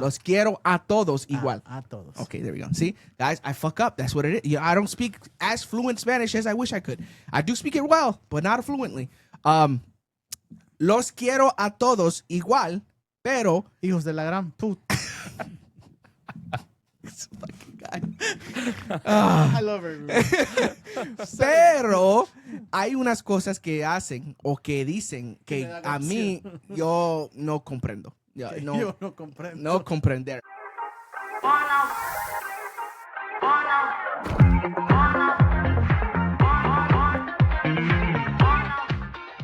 Los quiero a todos igual. A todos. Okay, there we go. See, guys, I fuck up. That's what it is. Yeah, I don't speak as fluent Spanish as I wish I could. I do speak it well, but not fluently. Los quiero a todos igual, pero... Hijos de la gran puta. This fucking guy. I love her. Pero hay unas cosas que hacen o que dicen que a mí yo no comprendo. Yo no comprendo. No comprender.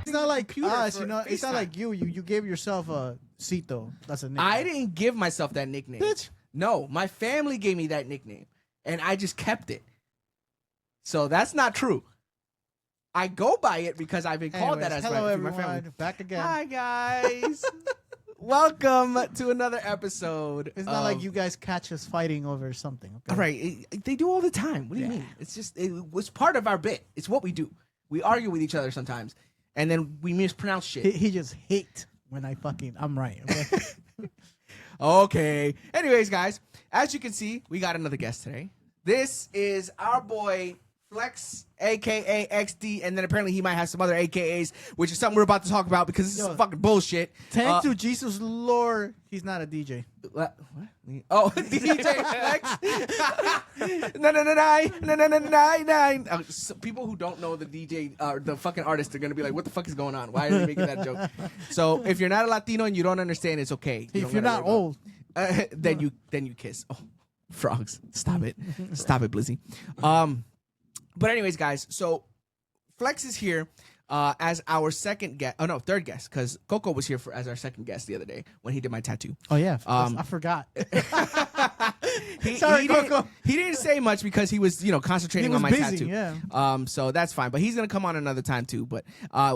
It's not like us, you know. It's not like you. You gave yourself a Cito. That's a nickname. I didn't give myself that nickname. Bitch. No, my family gave me that nickname, and I just kept it. So that's not true. I go by it because I've been called that as hello, my everyone. family. Back again. Hi, guys. Welcome to another episode. It's not like you guys catch us fighting over something. Okay? All right. They do all the time. What do you mean? It's just, it was part of our bit. It's what we do. We argue with each other sometimes, and then we mispronounce shit. He just hate when I'm right. Okay? Okay. Anyways, guys, as you can see, we got another guest today. This is our boy Flex, aka XD, and then apparently he might have some other AKAs, which is something we're about to talk about because this is fucking bullshit. Thank to Jesus Lord, he's not a DJ. What? Oh, DJ Flex. No. So people who don't know the DJ, the fucking artist, are gonna be like, "What the fuck is going on? Why are they making that joke?" So if you're not a Latino and you don't understand, it's okay. If you're not old, then you kiss. Oh, frogs! Stop it, Blizzy. But anyways, guys, so Flex is here as our second guest. Oh, no, third guest, because Coco was here as our second guest the other day when he did my tattoo. Oh, yeah. I forgot. Sorry, Coco. He didn't say much because he was, concentrating on my tattoo. Yeah. So that's fine. But he's going to come on another time, too. But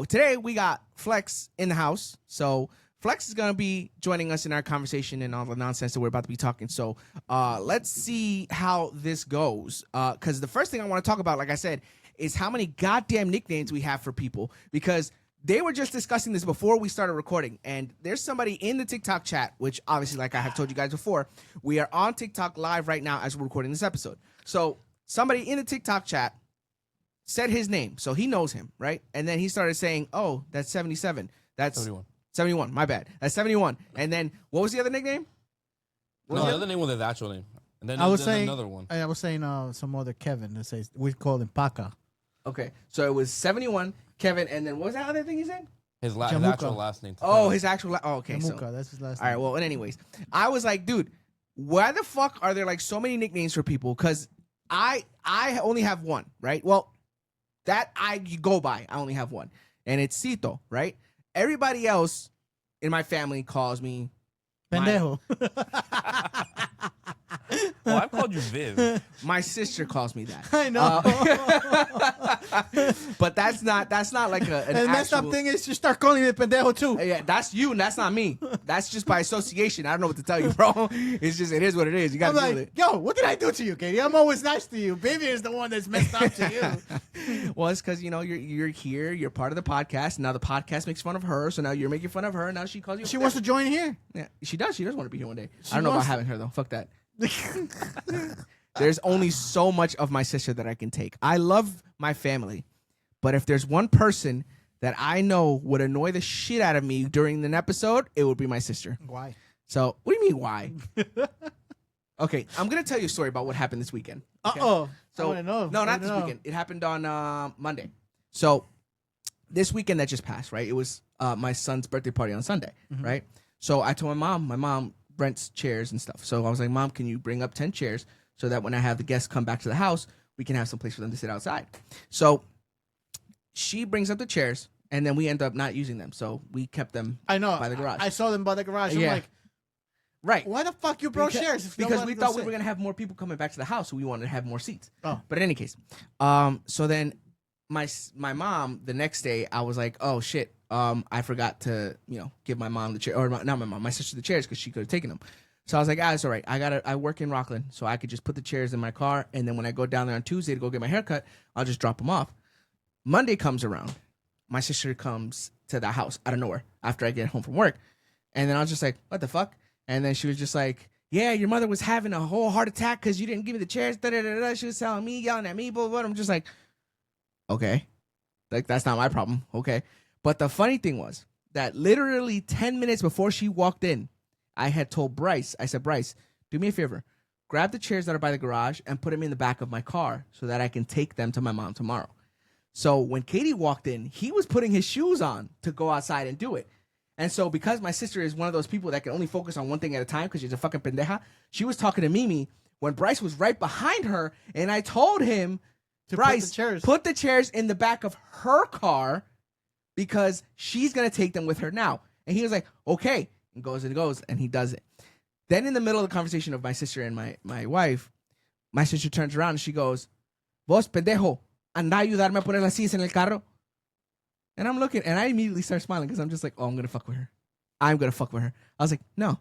today we got Flex in the house. So Flex is going to be joining us in our conversation and all the nonsense that we're about to be talking. So let's see how this goes. Because the first thing I want to talk about, like I said, is how many goddamn nicknames we have for people. Because they were just discussing this before we started recording. And there's somebody in the TikTok chat, which obviously, like I have told you guys before, we are on TikTok live right now as we're recording this episode. So somebody in the TikTok chat said his name. So he knows him, right? And then he started saying, oh, that's 77. That's 71, my bad. That's 71. And then, what was the other nickname? The other name was his actual name. And then I was saying another one. I was saying some other Kevin that says we call him Paca. Okay, so it was 71, Kevin, and then what was that other thing he said? His actual last name. Oh, his actual okay. Jamuka, So that's his last name. All right, well, and anyways, I was like, dude, why the fuck are there like so many nicknames for people? Because I only have one, right? Well, that I go by, I only have one, and it's Cito, right? Everybody else in my family calls me Pendejo. Oh, I called you Viv. My sister calls me that. I know. But that's not like an and the messed up thing is you start calling me pendejo too. Yeah, that's you and that's not me. That's just by association. I don't know what to tell you, bro. It's just, it is what it is. You got to deal with it. Yo, what did I do to you, Katie? I'm always nice to you. Baby is the one that's messed up to you. Well, it's because, you're here. You're part of the podcast. Now the podcast makes fun of her. So now you're making fun of her. Now she calls you. She wants to join here. Yeah, she does. She does want to be here one day. I don't know about having her, though. Fuck that. There's only so much of my sister that I can take. I love my family, but if there's one person that I know would annoy the shit out of me during an episode, it would be my sister. Why? So, what do you mean, why? Okay, I'm going to tell you a story about what happened this weekend. Okay? Uh-oh. So, I want to know. No, not this weekend. It happened on Monday. So, this weekend that just passed, right? It was my son's birthday party on Sunday, right? So, I told my mom rents chairs and stuff. So I was like, Mom, can you bring up 10 chairs so that when I have the guests come back to the house, we can have some place for them to sit outside. So she brings up the chairs, and then we end up not using them. So we kept them by the garage. I saw them by the garage. Yeah. I'm like, right. Why the fuck you brought chairs? Because we thought we were going to have more people coming back to the house, so we wanted to have more seats. Oh. But in any case, so then my mom, the next day, I was like, oh, shit. I forgot to, give my mom the chair, or not my mom, my sister the chairs because she could have taken them. So I was like, it's all right. I work in Rockland, so I could just put the chairs in my car, and then when I go down there on Tuesday to go get my haircut, I'll just drop them off. Monday comes around. My sister comes to the house out of nowhere after I get home from work, and then I was just like, what the fuck? And then she was just like, yeah, your mother was having a whole heart attack because you didn't give me the chairs. Da, da, da, da. She was telling me, yelling at me, blah, blah, blah. I'm just like, okay. Like, that's not my problem. Okay. But the funny thing was that literally 10 minutes before she walked in, I had told Bryce, I said, Bryce, do me a favor. Grab the chairs that are by the garage and put them in the back of my car so that I can take them to my mom tomorrow. So when Katie walked in, he was putting his shoes on to go outside and do it. And so because my sister is one of those people that can only focus on one thing at a time because she's a fucking pendeja, she was talking to Mimi when Bryce was right behind her, and I told him, Bryce, put the chairs in the back of her car because she's going to take them with her now. And he was like, okay, and goes, and he does it. Then in the middle of the conversation of my sister and my wife, my sister turns around and she goes, vos, pendejo, anda a ayudarme a poner las sillas en el carro. And I'm looking, and I immediately start smiling because I'm just like, oh, I'm going to fuck with her. I'm going to fuck with her. I was like, no.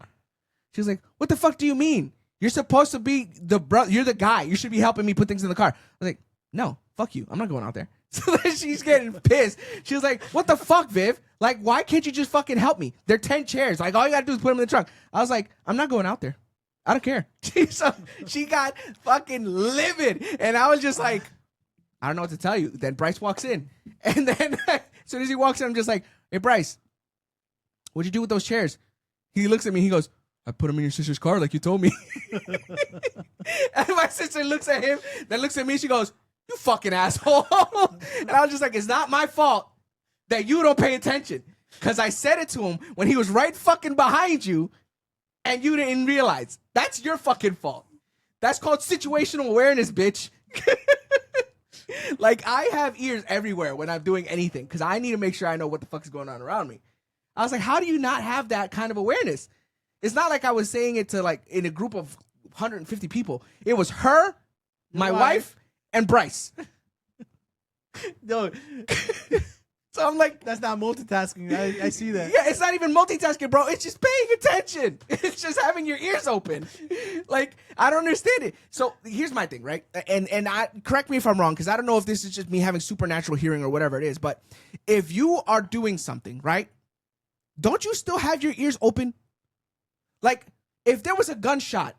She was like, what the fuck do you mean? You're supposed to be the brother. You're the guy. You should be helping me put things in the car. I was like, no, fuck you. I'm not going out there. So then she's getting pissed. She was like, what the fuck, Viv? Like, why can't you just fucking help me? They're 10 chairs. Like, all you got to do is put them in the trunk. I was like, I'm not going out there. I don't care. So she got fucking livid. And I was just like, I don't know what to tell you. Then Bryce walks in. And then as soon as he walks in, I'm just like, hey, Bryce, what'd you do with those chairs? He looks at me. He goes, I put them in your sister's car like you told me. And my sister looks at him, then looks at me. She goes, you fucking asshole. And I was just like, it's not my fault that you don't pay attention. Because I said it to him when he was right fucking behind you and you didn't realize. That's your fucking fault. That's called situational awareness, bitch. Like, I have ears everywhere when I'm doing anything because I need to make sure I know what the fuck is going on around me. I was like, how do you not have that kind of awareness? It's not like I was saying it to, like, in a group of 150 people. It was her, my wife, and Bryce. No. So I'm like, that's not multitasking. I see that. Yeah, it's not even multitasking, bro. It's just paying attention. It's just having your ears open. Like, I don't understand it. So here's my thing, right? And I correct me if I'm wrong, because I don't know if this is just me having supernatural hearing or whatever it is. But if you are doing something, right, don't you still have your ears open? Like, if there was a gunshot,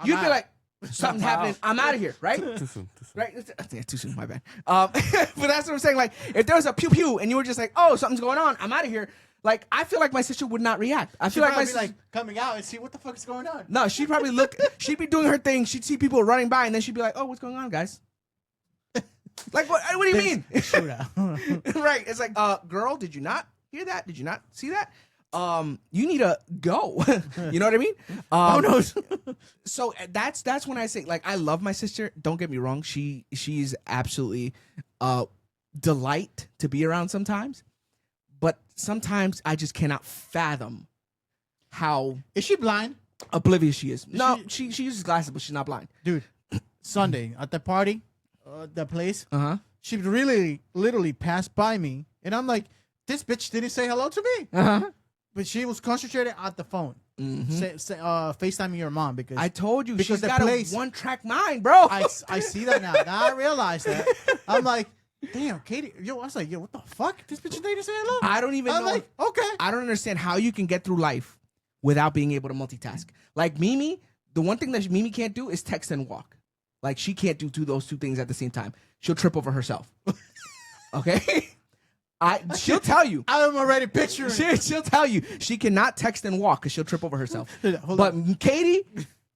you'd be like, something's happening. I'm out of here, right? Too soon. Right? Yeah, too soon. My bad. But that's what I'm saying. Like, if there was a pew pew and you were just like, oh, something's going on, I'm out of here. Like, I feel like my sister would not react. I feel like my sister, like coming out and see what the fuck is going on. No, she'd probably look. She'd be doing her thing. She'd see people running by, and then she'd be like, oh, what's going on, guys? Like, what do you mean? Right? It's like, girl, did you not hear that? Did you not see that? You need to go. You know what I mean? Oh no. So that's when I say, like, I love my sister. Don't get me wrong. She's absolutely delight to be around sometimes. But sometimes I just cannot fathom how Is she blind? oblivious she is. No, she uses glasses, but she's not blind. Dude, Sunday at the party, the place, Uh-huh. she really literally passed by me, and I'm like, this bitch didn't say hello to me. Uh-huh. But she was concentrated at the phone, FaceTiming your mom because I told you, because she's the got place- a one-track mind, bro. I see that now. Now I realize that. I'm like, damn, Katie. Yo, I was like, yo, what the fuck? This bitch didn't say hello. I don't even I'm know. like, okay. I don't understand how you can get through life without being able to multitask. Like Mimi, the one thing that Mimi can't do is text and walk. Like, she can't do those two things at the same time. She'll trip over herself. Okay? She'll tell you. I'm already picturing. She'll tell you she cannot text and walk because she'll trip over herself. Hold But on. Katie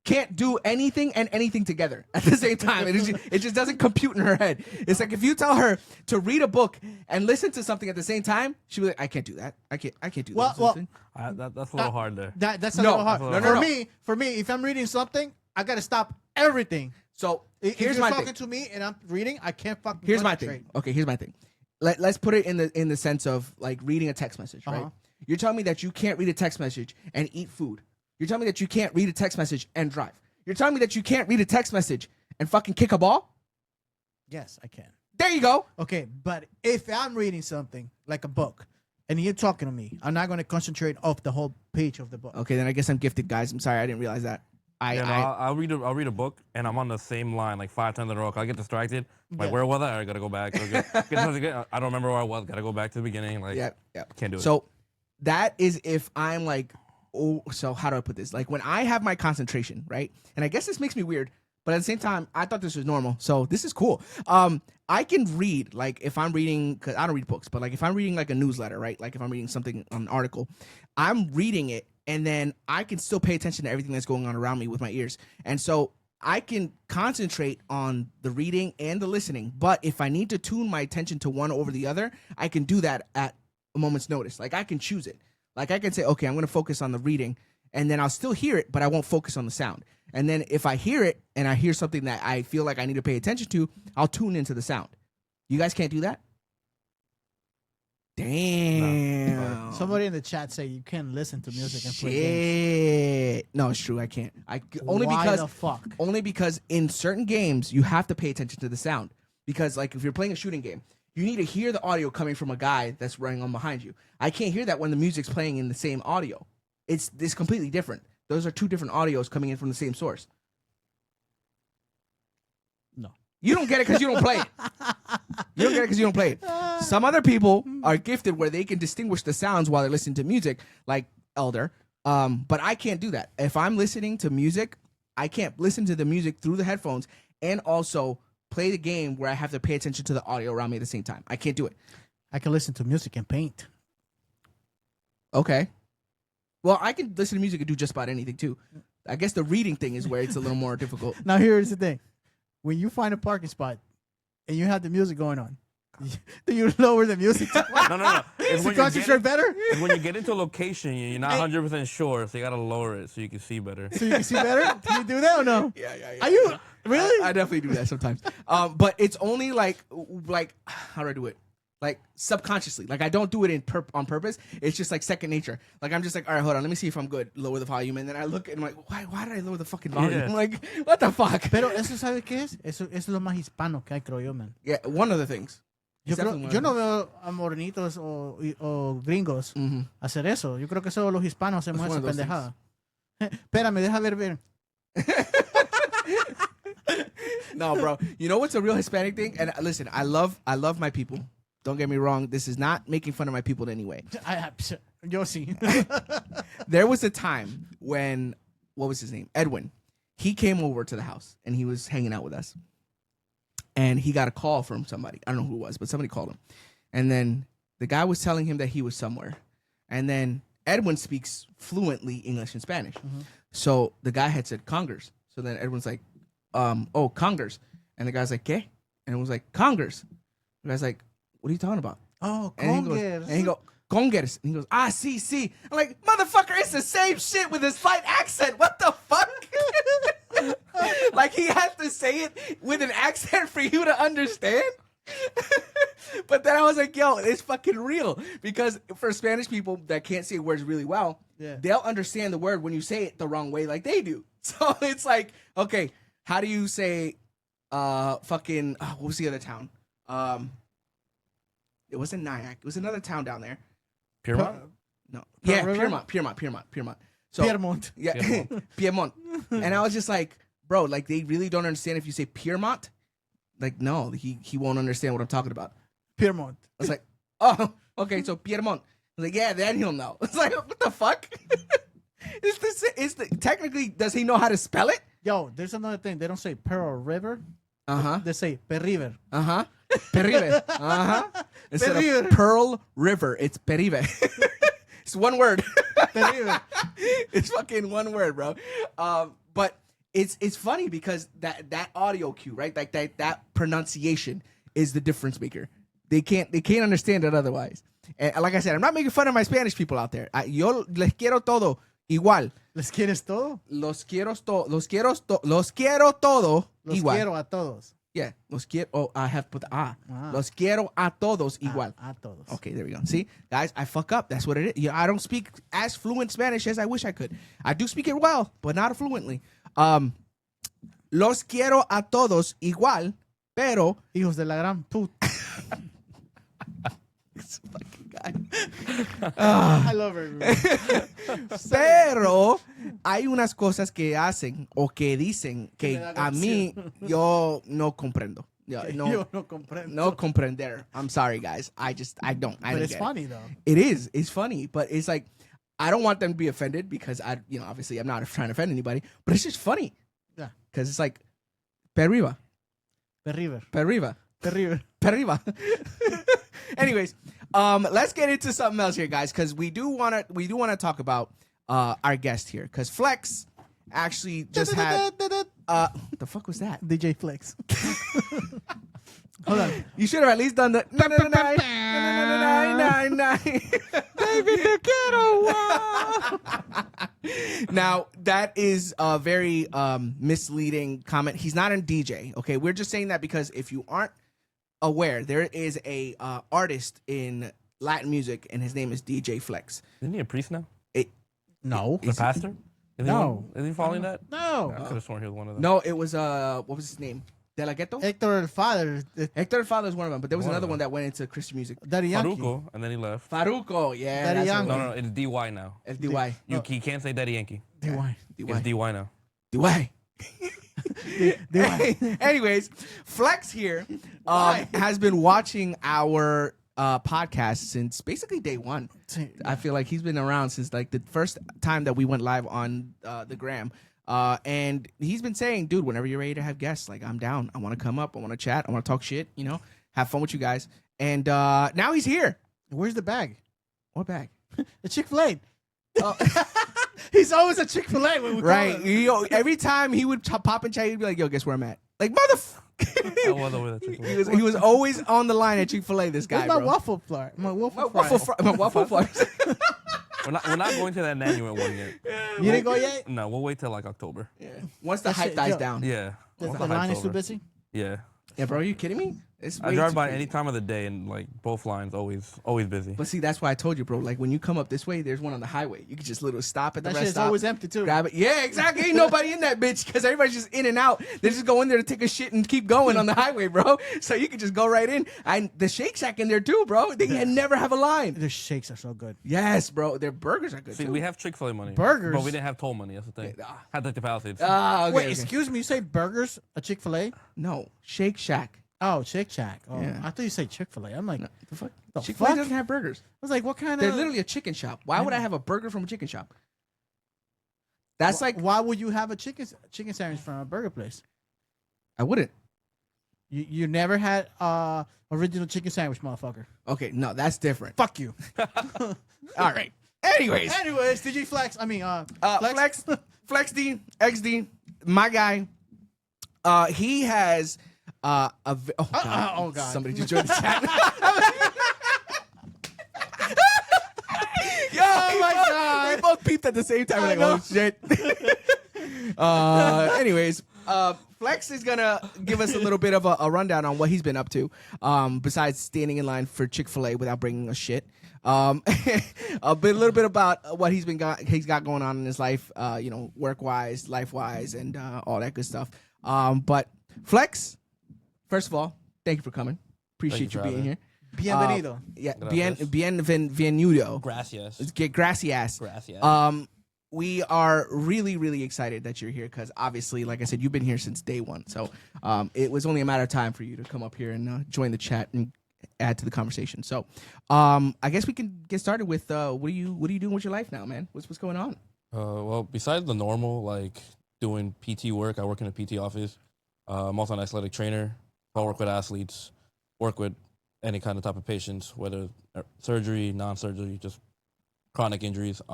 can't do anything and anything together at the same time. It just doesn't compute in her head. It's like if you tell her to read a book and listen to something at the same time, she'll be like, I can't do that. I can't do that. Well, That's a little hard there. That's a No, little hard. no, no, no. For me, if I'm reading something, I gotta stop everything. So If here's you're my talking thing. to me and I'm reading, I can't fucking. Here's my concentrate. thing. Okay, here's my thing. Let's put it in the sense of like reading a text message, right? Uh-huh. You're telling me that you can't read a text message and eat food. You're telling me that you can't read a text message and drive. You're telling me that you can't read a text message and fucking kick a ball? Yes, I can. There you go. Okay, but if I'm reading something like a book and you're talking to me, I'm not going to concentrate off the whole page of the book. Okay, then I guess I'm gifted, guys. I'm sorry, I didn't realize that. I'll read a book and I'm on the same line like 5 times in a row. I get distracted. Like, where was I? I gotta go back. I don't remember where I was. Gotta go back to the beginning. Like, Yeah. can't do it. So that is if I'm like so how do I put this? Like when I have my concentration, right? And I guess this makes me weird, but at the same time, I thought this was normal. So this is cool. I can read, like if I'm reading, cause I don't read books, but like if I'm reading like a newsletter, right? Like if I'm reading something, an article, I'm reading it and then I can still pay attention to everything that's going on around me with my ears. And so I can concentrate on the reading and the listening. But if I need to tune my attention to one over the other, I can do that at a moment's notice. Like I can choose it. Like I can say, okay, I'm going to focus on the reading and then I'll still hear it, but I won't focus on the sound. And then if I hear it and I hear something that I feel like I need to pay attention to, I'll tune into the sound. You guys can't do that? Damn. No. Somebody in the chat say you can't listen to music and play games. Shit. No, it's true. I can't. Why Because the fuck? only because in certain games you have to pay attention to the sound. Because like if you're playing a shooting game, you need to hear the audio coming from a guy that's running on behind you. I can't hear that when the music's playing in the same audio. It's completely different. Those are two different audios coming in from the same source. No. You don't get it because you don't play it. You don't get it because you don't play it. Some other people are gifted where they can distinguish the sounds while they're listening to music, like Elder. But I can't do that. If I'm listening to music, I can't listen to the music through the headphones and also play the game where I have to pay attention to the audio around me at the same time. I can't do it. I can listen to music and paint. Okay. Well, I can listen to music and do just about anything too. I guess the reading thing is where it's a little more difficult. Now here's the thing: when you find a parking spot and you have the music going on, do you lower the music? No. It's To when you concentrate get, better, it's when you get into a location, you're not 100% sure, so you gotta lower it so you can see better. so you can see better. Do you do that or no? Yeah. Are you really? I definitely do that sometimes. But it's only like how do I do it? Like subconsciously. Like I don't do it on purpose. It's just like second nature. Like I'm just like, all right, hold on, let me see if I'm good. Lower the volume, and then I look and I'm like, why did I lower the fucking volume? Yeah. I'm like, what the fuck? Pero eso sabe qué es? Eso es lo más hispano que hay, creo yo, man. Yeah, one of the things. It's Yo definitely one no of the veo a morenitos o gringos things. hacer eso. Yo creo que solo los hispanos hacemos It's esa one of those pendejada. Espérame, deja ver. No, bro. You know what's a real Hispanic thing? And listen, I love my people. Don't get me wrong. This is not making fun of my people in any way. Yo sí. There was a time when, what was his name? Edwin. He came over to the house and he was hanging out with us. And he got a call from somebody. I don't know who it was, but somebody called him. And then the guy was telling him that he was somewhere. And then Edwin speaks fluently English and Spanish. Mm-hmm. So the guy had said Congers. So then Edwin's like, oh, Congers. And the guy's like, ¿qué? And it was like, Congers. The guy's like, what are you talking about? Oh, And he goes, Congers. And he goes, sí. I'm like, motherfucker, it's the same shit with a slight accent. What the fuck? Like he has to say it with an accent for you to understand? But then I was like, yo, it's fucking real. Because for Spanish people that can't say words really well, Yeah. they'll understand the word when you say it the wrong way like they do. So it's like, okay, how do you say what was the other town? It wasn't Nyack. It was another town down there. Piermont? No. Pearl Yeah, River? Piermont. So, Piermont. Yeah, Piermont. Piermont. And I was just like, bro, like they really don't understand if you say Piermont. Like, no, he won't understand what I'm talking about. Piermont. I was like, oh, okay, so Piermont. I was like, yeah, then he'll know. It's like, what the fuck? Technically, does he know how to spell it? Yo, there's another thing. They don't say Pearl River. Uh-huh. They say Perriver. Uh-huh. Perive. Uh-huh. Instead Perive. of Pearl River, it's Perive. It's one word. Perriver. It's fucking one word, bro. But it's funny because that audio cue, right? Like that pronunciation is the difference maker. They can't understand it otherwise. And like I said, I'm not making fun of my Spanish people out there. Yo les quiero todo igual. ¿Les quieres todo? Los quiero todo Los igual. quiero a todos. Yeah, los quiero. Oh, I have put the Ah. Los quiero a todos igual. A todos. Okay, there we go. See, guys, I fuck up. That's what it is. Yeah, I don't speak as fluent Spanish as I wish I could. I do speak it well, but not fluently. Los quiero a todos igual, pero Hijos de la gran puta. this fucking guy. I love her. Pero hay unas cosas que hacen o que dicen que me da a mí yo no comprendo. Yo Yo no comprendo. no comprender. I'm sorry, guys. I don't. But don't it's get it. funny, though. It is. It's funny, but it's like I don't want them to be offended because obviously I'm not trying to offend anybody, but it's just funny. Yeah. Because it's like, perriba, Perriver. perriba, Perriver. perriba. Anyways, let's get into something else here, guys, because we do want to talk about our guest here, because Flex actually just had what the fuck was that? DJ Flex. Hold on. You should have at least done the David the Ghetto. Now that is a very misleading comment. He's not a DJ. Okay, we're just saying that because if you aren't aware, there is a artist in Latin music, and his name is DJ Flex. Isn't he a priest now? No. The pastor? No. Is he following that? No. I could have sworn he was one of them. No, it was what was his name? De La Ghetto? Hector El Father. Hector El Father is one of them, but there was One of another them. one that went into Christian music. Daddy Yankee. Faruco, and then he left. Faruco, yeah. Daddy that's Yankee. the No, one. it's DY now. It's DY. He can't say Daddy Yankee. DY. It's DY now. DY. DY. Anyways, Flex here has been watching our podcast since basically day one. I feel like he's been around since like the first time that we went live on the gram. And he's been saying, dude, whenever you're ready to have guests, like, I'm down. I want to come up. I want to chat. I want to talk shit, have fun with you guys. And now he's here. Where's the bag? What bag? The Chick-fil-A. He's always a Chick-fil-A when we call Right. him. Every time he would pop and chat, he'd be like, yo, guess where I'm at? Like, I was over there. he was always on the line at Chick-fil-A, this guy, Where's my bro. waffle fry? My waffle fry. My waffle fries. We're not going to that Nanuet one yet. You didn't go yet? No, we'll wait till like October. Yeah. Once the That hype shit- dies yo. down. Yeah. The Once the line hype's is too over. busy? Yeah. Yeah, bro, are you kidding me? It's I way drive too by crazy. any time of the day, and like both lines always busy. But see, that's why I told you, bro. Like when you come up this way, there's one on the highway. You can just literally stop at the That rest shit's stop, always empty too. grab it. Yeah, exactly. Ain't nobody in that bitch because everybody's just in and out. They just go in there to take a shit and keep going on the highway, bro. So you can just go right in. And the Shake Shack in there too, bro. They never have a line. The shakes are so good. Yes, bro. Their burgers are good See, too. we have Chick-fil-A money. Burgers? But we didn't have toll money. That's the thing. Had like the Palisades. Ah, okay, Wait, okay. excuse me, you say burgers? A Chick-fil-A? No, Shake Shack. Oh, Chick Shack. Oh, Yeah. I thought you said Chick-fil-A. I'm like, The fuck? The Chick-fil-A fuck? doesn't have burgers. I was like, what kind They're of? literally a chicken shop. Why would I have a burger from a chicken shop? That's like Why would you have a chicken sandwich from a burger place? I wouldn't. You never had original chicken sandwich, motherfucker. Okay, no, that's different. Fuck you. All right. Anyways, Anyways, DJ Flex. I mean, Flex D, XD, my guy. He has oh god, oh, God. somebody just joined the chat. Yo, oh my god, we both peeped at the same time. We're like, oh shit. Anyways, Flex is gonna give us a little bit of a rundown on what he's been up to. Besides standing in line for Chick-fil-A without bringing us shit. A little bit about what he's got going on in his life, work wise, life wise, and all that good stuff. But Flex, first of all, thank you for coming. Appreciate you for being having here. bienvenido. Yeah, Gracias. bienvenido. Gracias. Gracias. Gracias. We are really, really excited that you're here because obviously, like I said, you've been here since day one. So it was only a matter of time for you to come up here and join the chat and add to the conversation. So I guess we can get started with what are you doing with your life now, man? What's going on? Well, besides the normal, like doing PT work, I work in a PT office. I'm also an athletic trainer. I work with athletes, work with any kind of type of patients, whether surgery, non-surgery, just chronic injuries. I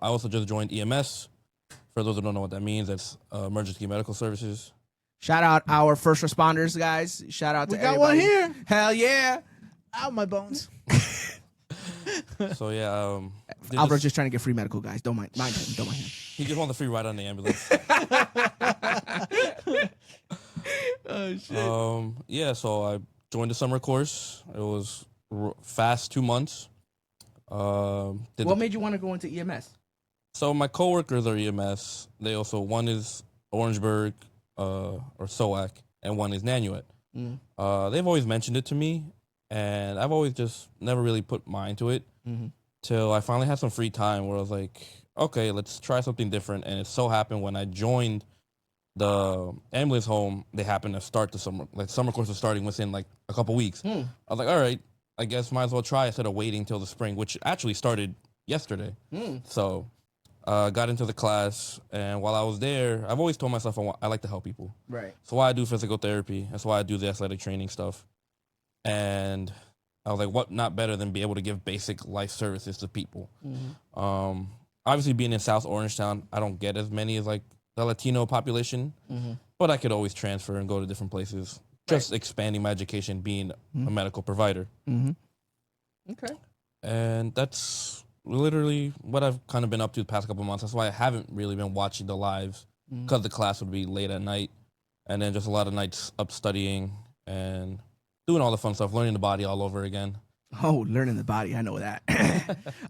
also just joined EMS. For those who don't know what that means, that's emergency medical services. Shout out our first responders, guys. Shout out to We got one everybody. here. Hell yeah. Out my bones. So yeah, Alvaro's just trying to get free medical, guys. Don't mind him. Don't mind him. he just wants the free ride on the ambulance. Oh shit. Yeah, so I joined the summer course. It was fast 2 months. What made you want to go into EMS? So my coworkers are EMS. They also, one is Orangeburg or SOAC, and one is Nanuet. They've always mentioned it to me, and I've always just never really put mind to it till I finally had some free time where I was like, okay, let's try something different. And it so happened when I joined the ambulance home, they happened to start the summer course was starting within like a couple weeks. I was like, all right, I guess might as well try instead of waiting till the spring, which actually started yesterday. So got into the class, and while I was there, I've always told myself I like to help people. Right. That's why I do physical therapy. That's why I do the athletic training stuff. And I was like, what not better than be able to give basic life services to people? Obviously, being in South Orangetown, I don't get as many as like the Latino population, but I could always transfer and go to different places. Just expanding my education, being a medical provider. Okay. And that's literally what I've kind of been up to the past couple of months. That's why I haven't really been watching the lives, because the class would be late at night, and then just a lot of nights up studying and doing all the fun stuff, learning the body all over again. Oh, learning the body. I know that.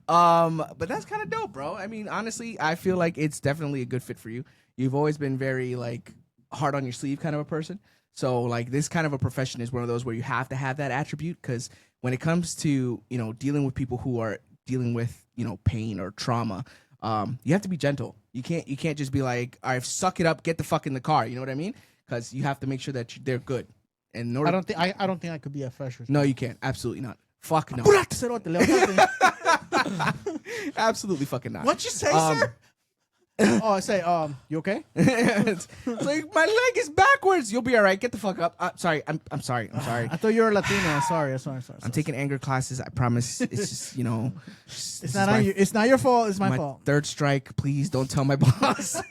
But that's kind of dope, bro. I mean, honestly, I feel like it's definitely a good fit for you. You've always been very like hard on your sleeve kind of a person. So like this kind of a profession is one of those where you have to have that attribute, because when it comes to, you know, dealing with people who are dealing with, you know, pain or trauma, you have to be gentle. You can't just be like, all right, suck it up, get the fuck in the car. You know what I mean? Because you have to make sure that they're good. And in order, I don't think I could be a freshman. no, you can't. Absolutely not. Fuck no. Absolutely fucking not. What you say, sir? Oh, I say, you okay? It's like my leg is backwards. You'll be all right. Get the fuck up. Sorry. I'm sorry. I'm sorry. I thought you were Latino. I'm sorry. I'm taking anger classes. I promise. It's just, you know. It's not on you. It's not your fault. It's my fault. Third strike. Please don't tell my boss.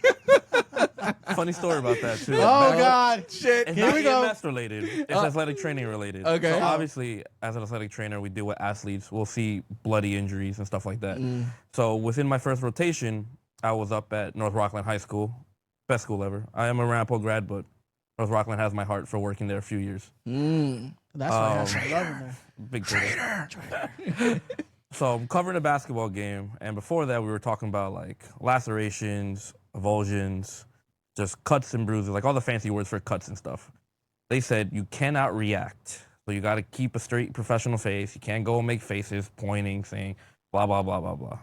Funny story about that too. Oh God! Shit. It's Here not we go. EMS related. It's athletic training related. Okay. So obviously, as an athletic trainer, we deal with athletes. We'll see bloody injuries and stuff like that. So within my first rotation, I was up at North Rockland High School, best school ever. I am a Rampo grad, but North Rockland has my heart for working there a few years. That's why I love him there. Big traitor. So I'm covering a basketball game, and before that, we were talking about like lacerations, avulsions, just cuts and bruises, like all the fancy words for cuts and stuff. They said you cannot react. So you got to keep a straight professional face. You can't go and make faces, pointing, saying blah, blah, blah, blah, blah.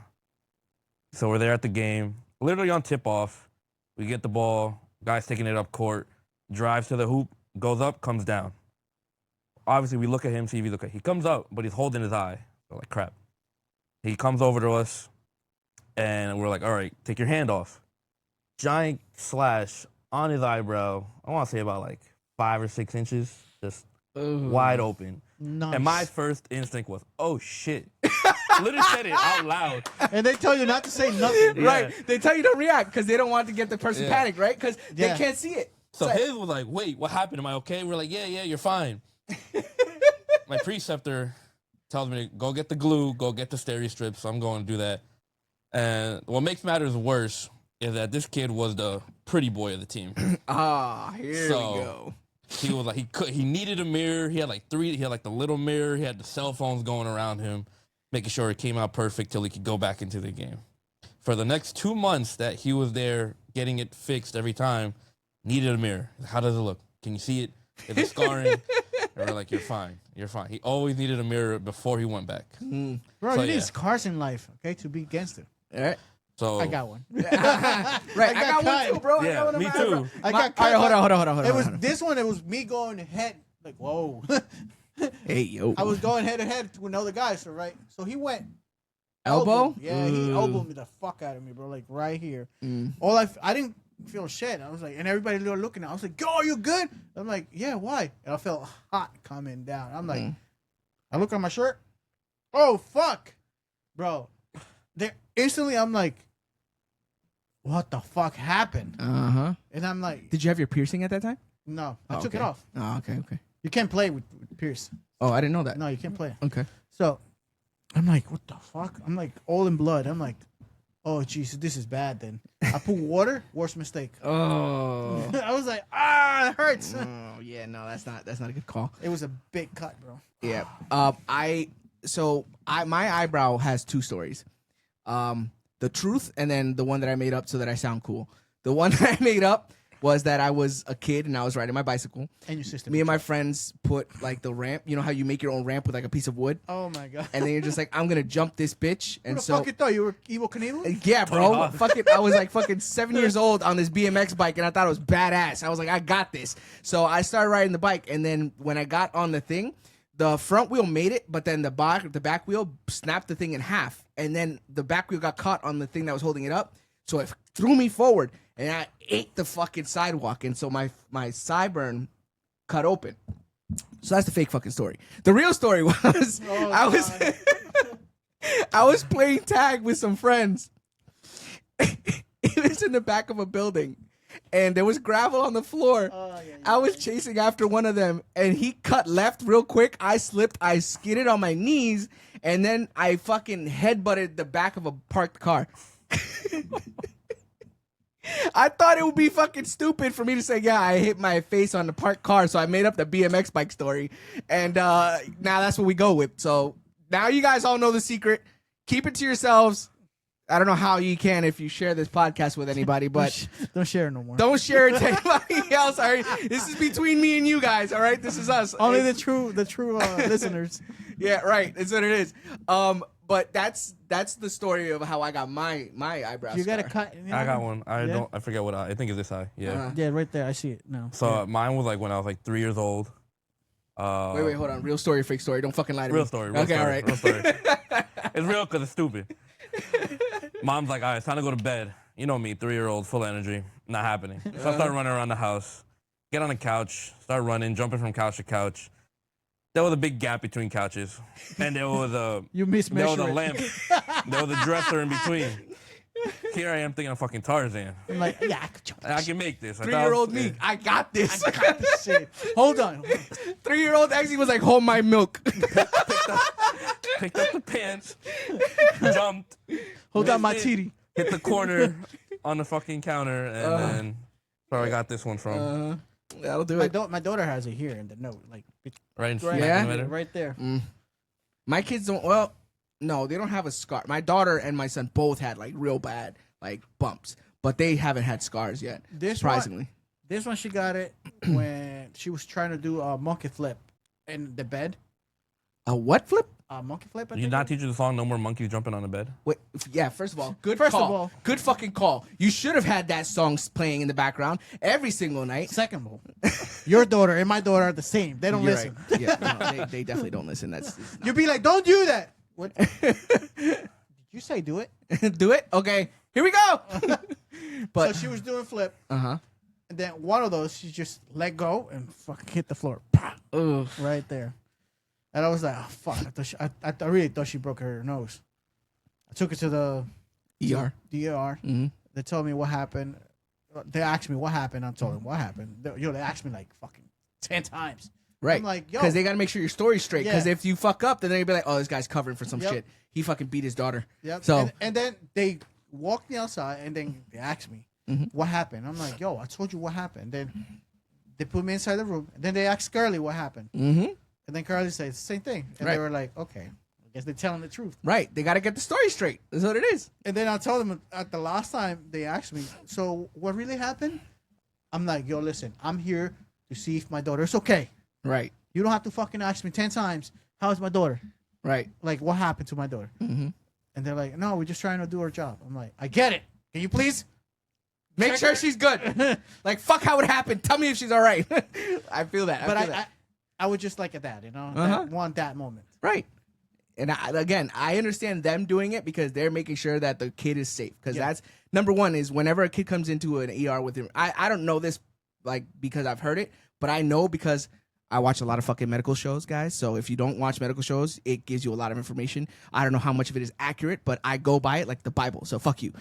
So we're there at the game, literally on tip-off. We get the ball, guy's taking it up court, drives to the hoop, goes up, comes down. Obviously, we look at him, see if he's okay. He comes up, but he's holding his eye. We're like, crap. He comes over to us, and we're like, all right, take your hand off. Giant slash on his eyebrow. I want to say about like 5 or 6 inches, just wide open. Nice. And my first instinct was, oh shit. Literally said it out loud. And they tell you not to say nothing. Yeah. Right. They tell you don't react because they don't want to get the person panicked, right? Because they Yeah. can't see it. So his was like, wait, what happened? Am I okay? We're like, yeah, you're fine. My preceptor tells me to go get the glue, go get the steri strips. So I'm going to do that. And what makes matters worse is that this kid was the pretty boy of the team. Here we go. He was like, he needed a mirror. He had like 3. He had like the little mirror. He had the cell phones going around him, making sure it came out perfect till he could go back into the game. For the next 2 months that he was there getting it fixed every time, needed a mirror. How does it look? Can you see it? Is it scarring? And we're like, you're fine. You're fine. He always needed a mirror before he went back. Bro, So, you need yeah. scars in life, okay, to be against it. All right. So I got one. Right. I got one too, bro. I Yeah, got one in me my too. eyebrow. I My- got all right, hold on. It was this one. It was me going head, like whoa. Hey, yo. I was going head to head to another guy, so right. So he went Elbow? Yeah, he elbowed me the fuck out of me, bro. Like right here. All I didn't feel shit. I was like, and everybody were looking at me. I was like, yo, are you good? I'm like, yeah, why? And I felt hot coming down. I'm like, I look at my shirt. Oh fuck, bro. There instantly, I'm like, what the fuck happened? And I'm like, Did you have your piercing at that time? no, I Oh, took it okay. off. Oh, okay. You can't play with Pierce. Oh, I didn't know that. No, you can't play. Okay. So I'm like, what the fuck? I'm like, all in blood. I'm like, oh, Jesus, this is bad then. I put water, worst mistake. Oh. I was like, it hurts. Oh, yeah, no, that's not a good call. It was a big cut, bro. Yeah. My eyebrow has 2 stories. The truth and then the one that I made up so that I sound cool. The one that I made up was that I was a kid and I was riding my bicycle. And your sister. Me and my friends put like the ramp. You know how you make your own ramp with like a piece of wood? Oh my god. And then you're just like, I'm gonna jump this bitch. Who And the so fuck you thought you were Evil Knievel? yeah, bro. Fucking, I was like fucking 7 years old on this BMX bike, and I thought it was badass. I was like, I got this. So I started riding the bike, and then when I got on the thing, the front wheel made it, but then the back wheel snapped the thing in half, and then the back wheel got caught on the thing that was holding it up, so it threw me forward, and I ate the fucking sidewalk, and so my sideburn cut open. So that's the fake fucking story. The real story was I was playing tag with some friends. It was in the back of a building, and there was gravel on the floor. I was chasing after one of them, and he cut left real quick. I slipped. I skidded on my knees, and then I fucking headbutted the back of a parked car. I thought it would be fucking stupid for me to say, yeah, I hit my face on the parked car, so I made up the BMX bike story, and now that's what we go with. So now you guys all know the secret. Keep it to yourselves. I don't know how you can if you share this podcast with anybody, but don't share it no more. Don't share it to anybody else. All right, this is between me and you guys. All right, this is us. Only the true listeners. Yeah, right. That's what it is. But that's the story of how I got my eyebrows. You got to scar. cut. I got one. I forget what I think it's this eye. Yeah. Yeah, right there. I see it now. So mine was like when I was like 3 years old. Wait, hold on. Real story or fake story? Don't fucking lie to me. Real story. Okay, all right. Real story. It's real because it's stupid. Mom's like, all right, it's time to go to bed. You know me, 3-year-old, full of energy. Not happening. So I start running around the house. Get on the couch. Start running, jumping from couch to couch. There was a big gap between couches. And there was a... You mismeasured. There was a lamp. There was a dresser in between. Here I am thinking of fucking Tarzan. I'm like, yeah, I can make this. 3-year-old me, I got this. I got this shit. Hold on. 3-year-old actually was like, hold my milk. Picked up the pants, jumped. Hold on my titty. Hit the corner on the fucking counter, and then where I got this one from. That'll do it. My daughter has it here in the note, like Right in right there. My kids don't. Well, no, they don't have a scar. My daughter and my son both had like real bad like bumps, but they haven't had scars yet. Surprisingly, this one she got it when she was trying to do a monkey flip in the bed. A what flip? A monkey flip. Did you not teach you the song "No More Monkeys Jumping on the Bed"? Wait, yeah. First of all, good First of call. all- Good fucking call. You should have had that song playing in the background every single night. Second of all, your daughter and my daughter are the same. They don't You're listen. right. Yeah, no, they definitely don't listen. That's You'd be like, don't do that. What? Did you say do it? do it. Okay, here we go. But So she was doing flip, and then one of those she just let go and fucking hit the floor. Ugh. Right there. And I was like, oh, fuck. I really thought she broke her nose. I took her to the ER. ER. Mm-hmm. They told me what happened. They asked me what happened. I told them what happened. They asked me like fucking 10 times. Right. I'm like, yo. Because they got to make sure your story's straight. Because Yeah. if you fuck up, then they'll be like, oh, this guy's covering for some Yep. shit. He fucking beat his daughter. Yep. So, And then they walked me outside and then they asked me what happened. I'm like, yo, I told you what happened. Then they put me inside the room. And then they asked Curly what happened. mm-hmm. And then Carly said the same thing. And Right. they were like, okay, I guess they're telling the truth. Right. They got to get the story straight. That's what it is. And then I told them at the last time they asked me, so what really happened? I'm like, yo, listen, I'm here to see if my daughter's okay. Right. You don't have to fucking ask me 10 times, how's my daughter? Right. Like, what happened to my daughter? Mm-hmm. And they're like, no, we're just trying to do our job. I'm like, I get it. Can you please? Make check sure her? she's good. Like, fuck how it happened. Tell me if she's all right. I feel that. But feel that. I would just like it that, you know? That moment. Right. And I understand them doing it because they're making sure that the kid is safe. Because that's number one is whenever a kid comes into an ER with him, I don't know this like because I've heard it, but I know because I watch a lot of fucking medical shows, guys. So if you don't watch medical shows, it gives you a lot of information. I don't know how much of it is accurate, but I go by it like the Bible. So fuck you.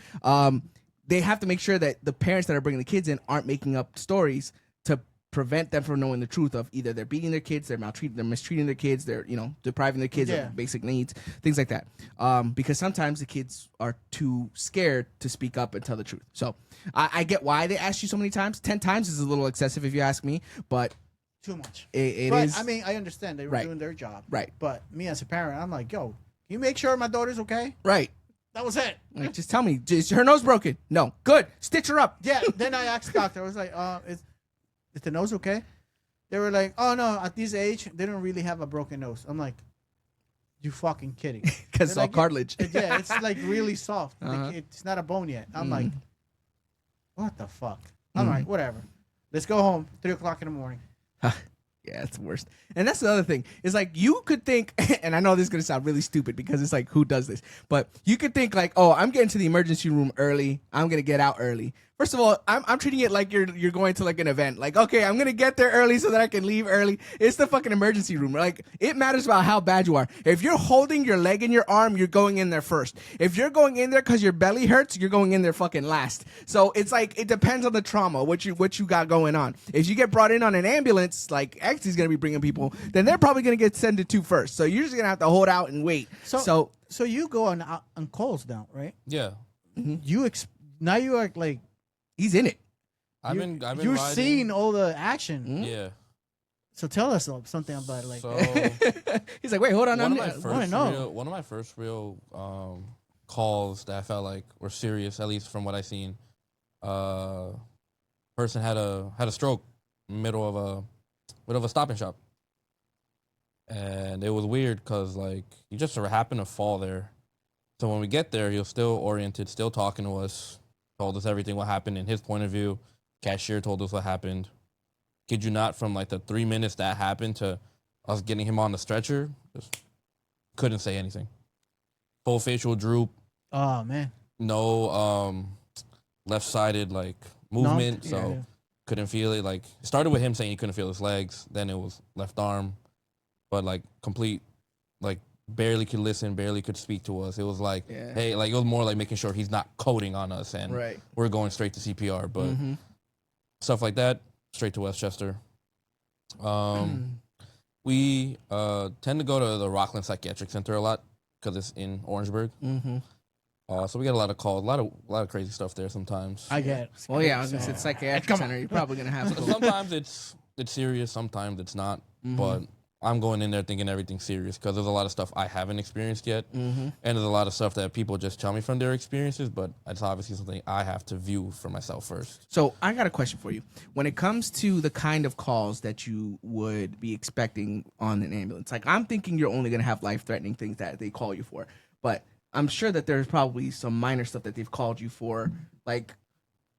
They have to make sure that the parents that are bringing the kids in aren't making up stories to prevent them from knowing the truth of either they're beating their kids, they're mistreating their kids, they're depriving their kids of basic needs, things like that. Because sometimes the kids are too scared to speak up and tell the truth. So I get why they asked you so many times. 10 times is a little excessive if you ask me, but Too much. it but, is. I mean, I understand they were doing their job. Right. But me as a parent, I'm like, yo, can you make sure my daughter's okay? Right. That was it. Like, just tell me, is her nose broken? No. Good. Stitch her up. Yeah. Then I asked the doctor, I was like, is the nose okay? They were like, oh, no, at this age, they don't really have a broken nose. I'm like, you fucking kidding. Because it's all cartilage. Yeah, it's like really soft. Like, it's not a bone yet. I'm like, what the fuck? All right, whatever. Let's go home. 3 o'clock in the morning. Yeah, it's the worst. And that's the other thing. It's like you could think, and I know this is gonna sound really stupid because it's like, who does this? But you could think like, oh, I'm getting to the emergency room early. I'm gonna get out early. First of all, I'm treating it like you're going to like an event. Like, okay, I'm gonna get there early so that I can leave early. It's the fucking emergency room. Like, it matters about how bad you are. If you're holding your leg in your arm, you're going in there first. If you're going in there because your belly hurts, you're going in there fucking last. So it's like it depends on the trauma, what you got going on. If you get brought in on an ambulance, like X is gonna be bringing people, then they're probably gonna get sent to first. So you're just gonna have to hold out and wait. So you go on calls now, right? Yeah. Now you are like he's in it. I've been you're riding. seeing all the action. Yeah. So tell us something about it. Like, So He's like, wait, hold on. one of my first real calls that I felt like were serious, at least from what I seen. Person had a stroke in the middle of a Stop and Shop, and it was weird because like he just sort of happened to fall there. So when we get there, he was still oriented, still talking to us, told us everything what happened in his point of view. Cashier told us what happened. Kid you not, from like the 3 minutes that happened to us getting him on the stretcher, just couldn't say anything. Full facial droop. oh man, No left-sided like movement, so couldn't feel it. Like it started with him saying he couldn't feel his legs, then it was left arm, but like complete, like barely could listen, barely could speak to us. It was like, hey, like it was more like making sure he's not coding on us, and we're going straight to CPR. But stuff like that, straight to Westchester. We tend to go to the Rockland Psychiatric Center a lot because it's in Orangeburg. So we get a lot of calls, a lot of crazy stuff there sometimes. I get. Well, yeah, I was gonna say psychiatric center. You're probably gonna have to. Sometimes it's serious, sometimes it's not. But I'm going in there thinking everything's serious because there's a lot of stuff I haven't experienced yet, and there's a lot of stuff that people just tell me from their experiences. But it's obviously something I have to view for myself first. So I got a question for you. When it comes to the kind of calls that you would be expecting on an ambulance, like I'm thinking you're only gonna have life-threatening things that they call you for, but I'm sure that there's probably some minor stuff that they've called you for, like,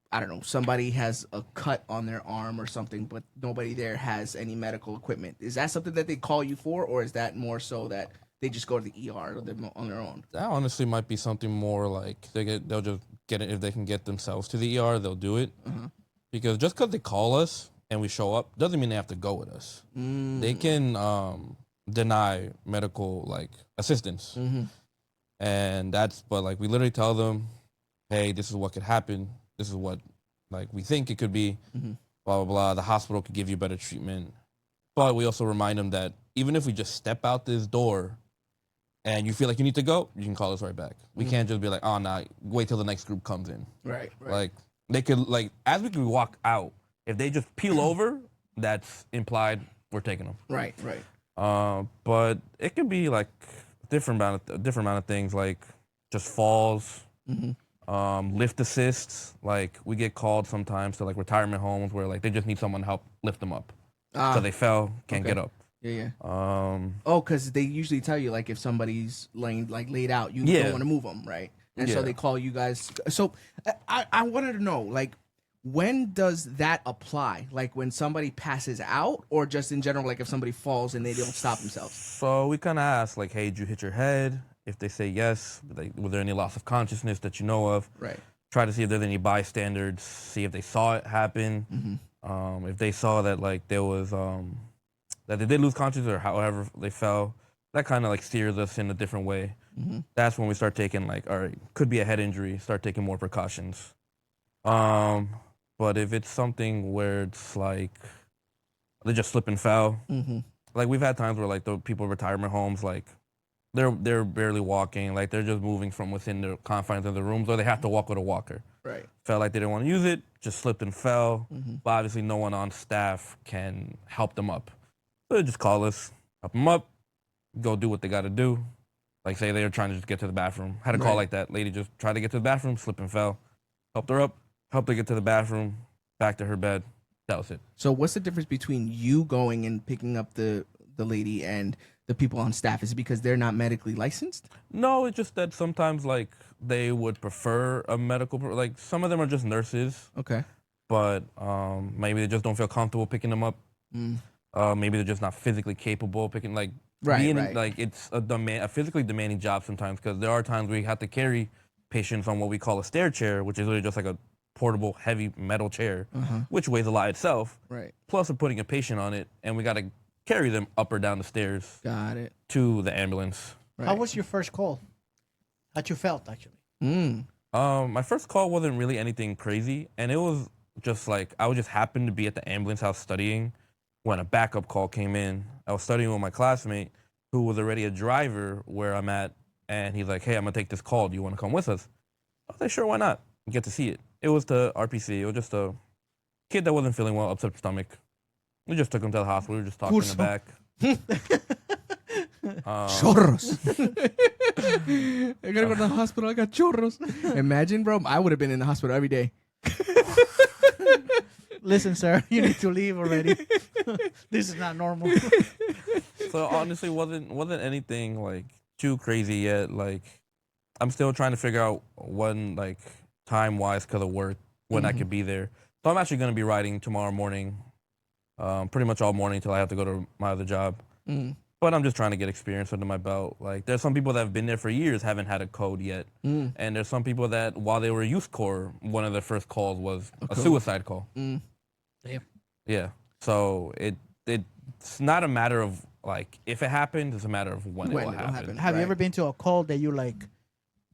I don't know, somebody has a cut on their arm or something, but nobody there has any medical equipment. Is that something that they call you for, or is that more so that they just go to the ER on their own? That honestly might be something more like they'll just get it if they can get themselves to the ER, they'll do it. Because just because they call us and we show up doesn't mean they have to go with us. They can deny medical like assistance. And but like we literally tell them, hey, this is what could happen. This is what like we think it could be. Blah, blah, blah. The hospital could give you better treatment. But we also remind them that even if we just step out this door and you feel like you need to go, you can call us right back. We can't just be like, oh, nah, wait till the next group comes in. Right. Like they could, like, as we could walk out, if they just peel over, that's implied we're taking them. Right. But it could be like different amount of things, like just falls, lift assists. Like we get called sometimes to like retirement homes where like they just need someone to help lift them up. So they fell, can't get up. Yeah. Because they usually tell you like if somebody's laid out, you don't want to move them, right? And so they call you guys. So I wanted to know, like, when does that apply? Like when somebody passes out, or just in general, like if somebody falls and they don't stop themselves? So we kind of ask, like, hey, did you hit your head? If they say yes, like, was there any loss of consciousness that you know of? Right. Try to see if there's any bystanders, see if they saw it happen. If they saw that, like, there was, that they did lose consciousness or however they fell, that kind of, like, steers us in a different way. That's when we start taking, like, all right, could be a head injury, start taking more precautions. But if it's something where it's, like, they just slip and fell, like, we've had times where, like, the people in retirement homes, like, they're barely walking, like, they're just moving from within the confines of the rooms, or they have to walk with a walker. Right. Felt like they didn't want to use it, just slipped and fell. But obviously no one on staff can help them up. So they just call us, help them up, go do what they got to do. Like, say they were trying to just get to the bathroom. Had a call like that. Lady just tried to get to the bathroom, slip and fell. Helped her up, helped her get to the bathroom, back to her bed. That was it. So what's the difference between you going and picking up the lady and the people on staff? Is it because they're not medically licensed? No, it's just that sometimes, like, they would prefer a medical, like, some of them are just nurses. Okay. But maybe they just don't feel comfortable picking them up. Maybe they're just not physically capable of picking Right. like it's a physically demanding job sometimes because there are times where you have to carry patients on what we call a stair chair, which is really just like a portable heavy metal chair, which weighs a lot itself. Right. Plus, we're putting a patient on it, and we got to carry them up or down the stairs Got it. to the ambulance. Right. How was your first call? How'd you felt actually? My first call wasn't really anything crazy, and it was just like I would just happen to be at the ambulance house studying when a backup call came in. I was studying with my classmate who was already a driver where I'm at, and he's like, "Hey, I'm gonna take this call. Do you want to come with us?" I was like, "Sure, why not?" Get to see it. It was the RPC. It was just a kid that wasn't feeling well, upset stomach. We just took him to the hospital. We were just talking in the back. Churros. I gotta go to the hospital. I got churros. Imagine, bro. I would have been in the hospital every day. Listen, sir, you need to leave already. This is not normal. So honestly, wasn't anything like too crazy yet. Like I'm still trying to figure out when, like time wise, because of work, when I could be there. So I'm actually gonna be riding tomorrow morning, pretty much all morning till I have to go to my other job. But I'm just trying to get experience under my belt. Like there's some people that have been there for years haven't had a code yet, and there's some people that while they were youth corps, one of their first calls was a suicide call. Damn. Yeah. So it's not a matter of like if it happened, it's a matter of when it will happen. Have you Right. ever been to a call that you like,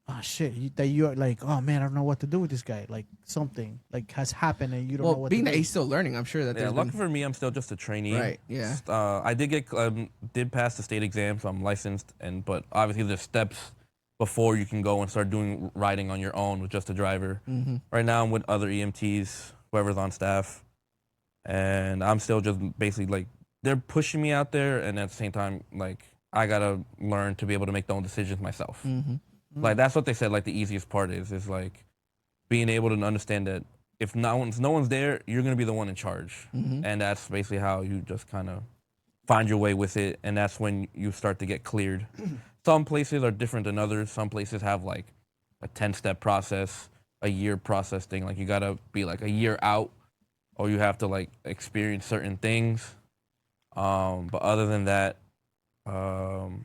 oh shit, that you're like, oh man, I don't know what to do with this guy. Like something like has happened and you don't know Well, what being to that do. he's still learning, I'm sure that Yeah, there's lucky been... for me, I'm still just a trainee. Right, yeah. I did pass the state exam, so I'm licensed. But obviously, there's steps before you can go and start doing riding on your own with just a driver. Right now, I'm with other EMTs, whoever's on staff, and I'm still just basically like they're pushing me out there, and at the same time, like I gotta learn to be able to make my own decisions myself. Like that's what they said. Like the easiest part is like being able to understand that if no one's there, you're gonna be the one in charge, and that's basically how you just kind of find your way with it, and that's when you start to get cleared. Some places are different than others. Some places have like a 10-step process, a year process thing. Like you gotta be like a year out, or you have to like experience certain things. But other than that,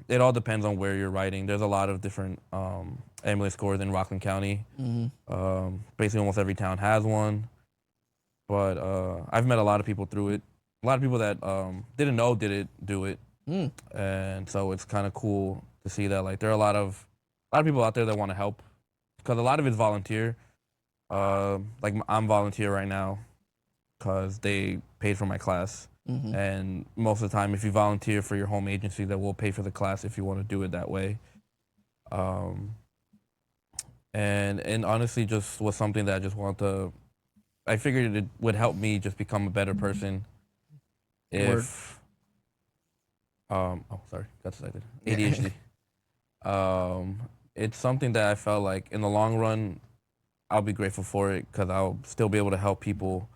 it all depends on where you're riding. There's a lot of different ambulance corps in Rockland County. Basically, almost every town has one. But I've met a lot of people through it. A lot of people that didn't know do it, and so it's kind of cool to see that like there are a lot of people out there that want to help because a lot of it's volunteer. Like I'm volunteer right now because they paid for my class. And most of the time, if you volunteer for your home agency, that will pay for the class if you want to do it that way. And honestly, just was something that I just want to. I figured it would help me just become a better person. If oh sorry, got excited. ADHD. It's something that I felt like in the long run, I'll be grateful for it because I'll still be able to help people.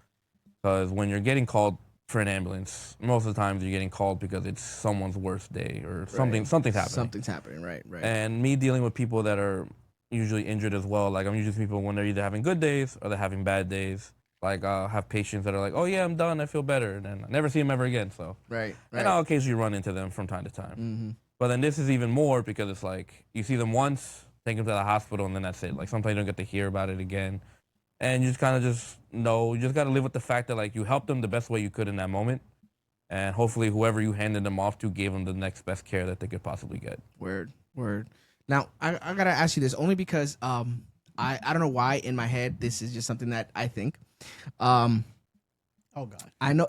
Because when you're getting called for an ambulance, most of the times you're getting called because it's someone's worst day or something's happening. Something's happening, right. And me dealing with people that are usually injured as well, like I'm usually people when they're either having good days or they're having bad days. Like I'll have patients that are like, oh yeah, I'm done, I feel better, and then I never see them ever again. So Right. and I'll occasionally run into them from time to time. But then this is even more because it's like you see them once, take them to the hospital, and then that's it. Like sometimes you don't get to hear about it again. And you just kind of just know, you just got to live with the fact that like you helped them the best way you could in that moment. And hopefully whoever you handed them off to gave them the next best care that they could possibly get. Word. Now, I got to ask you this only because I don't know why in my head this is just something that I think. Oh, God. I know.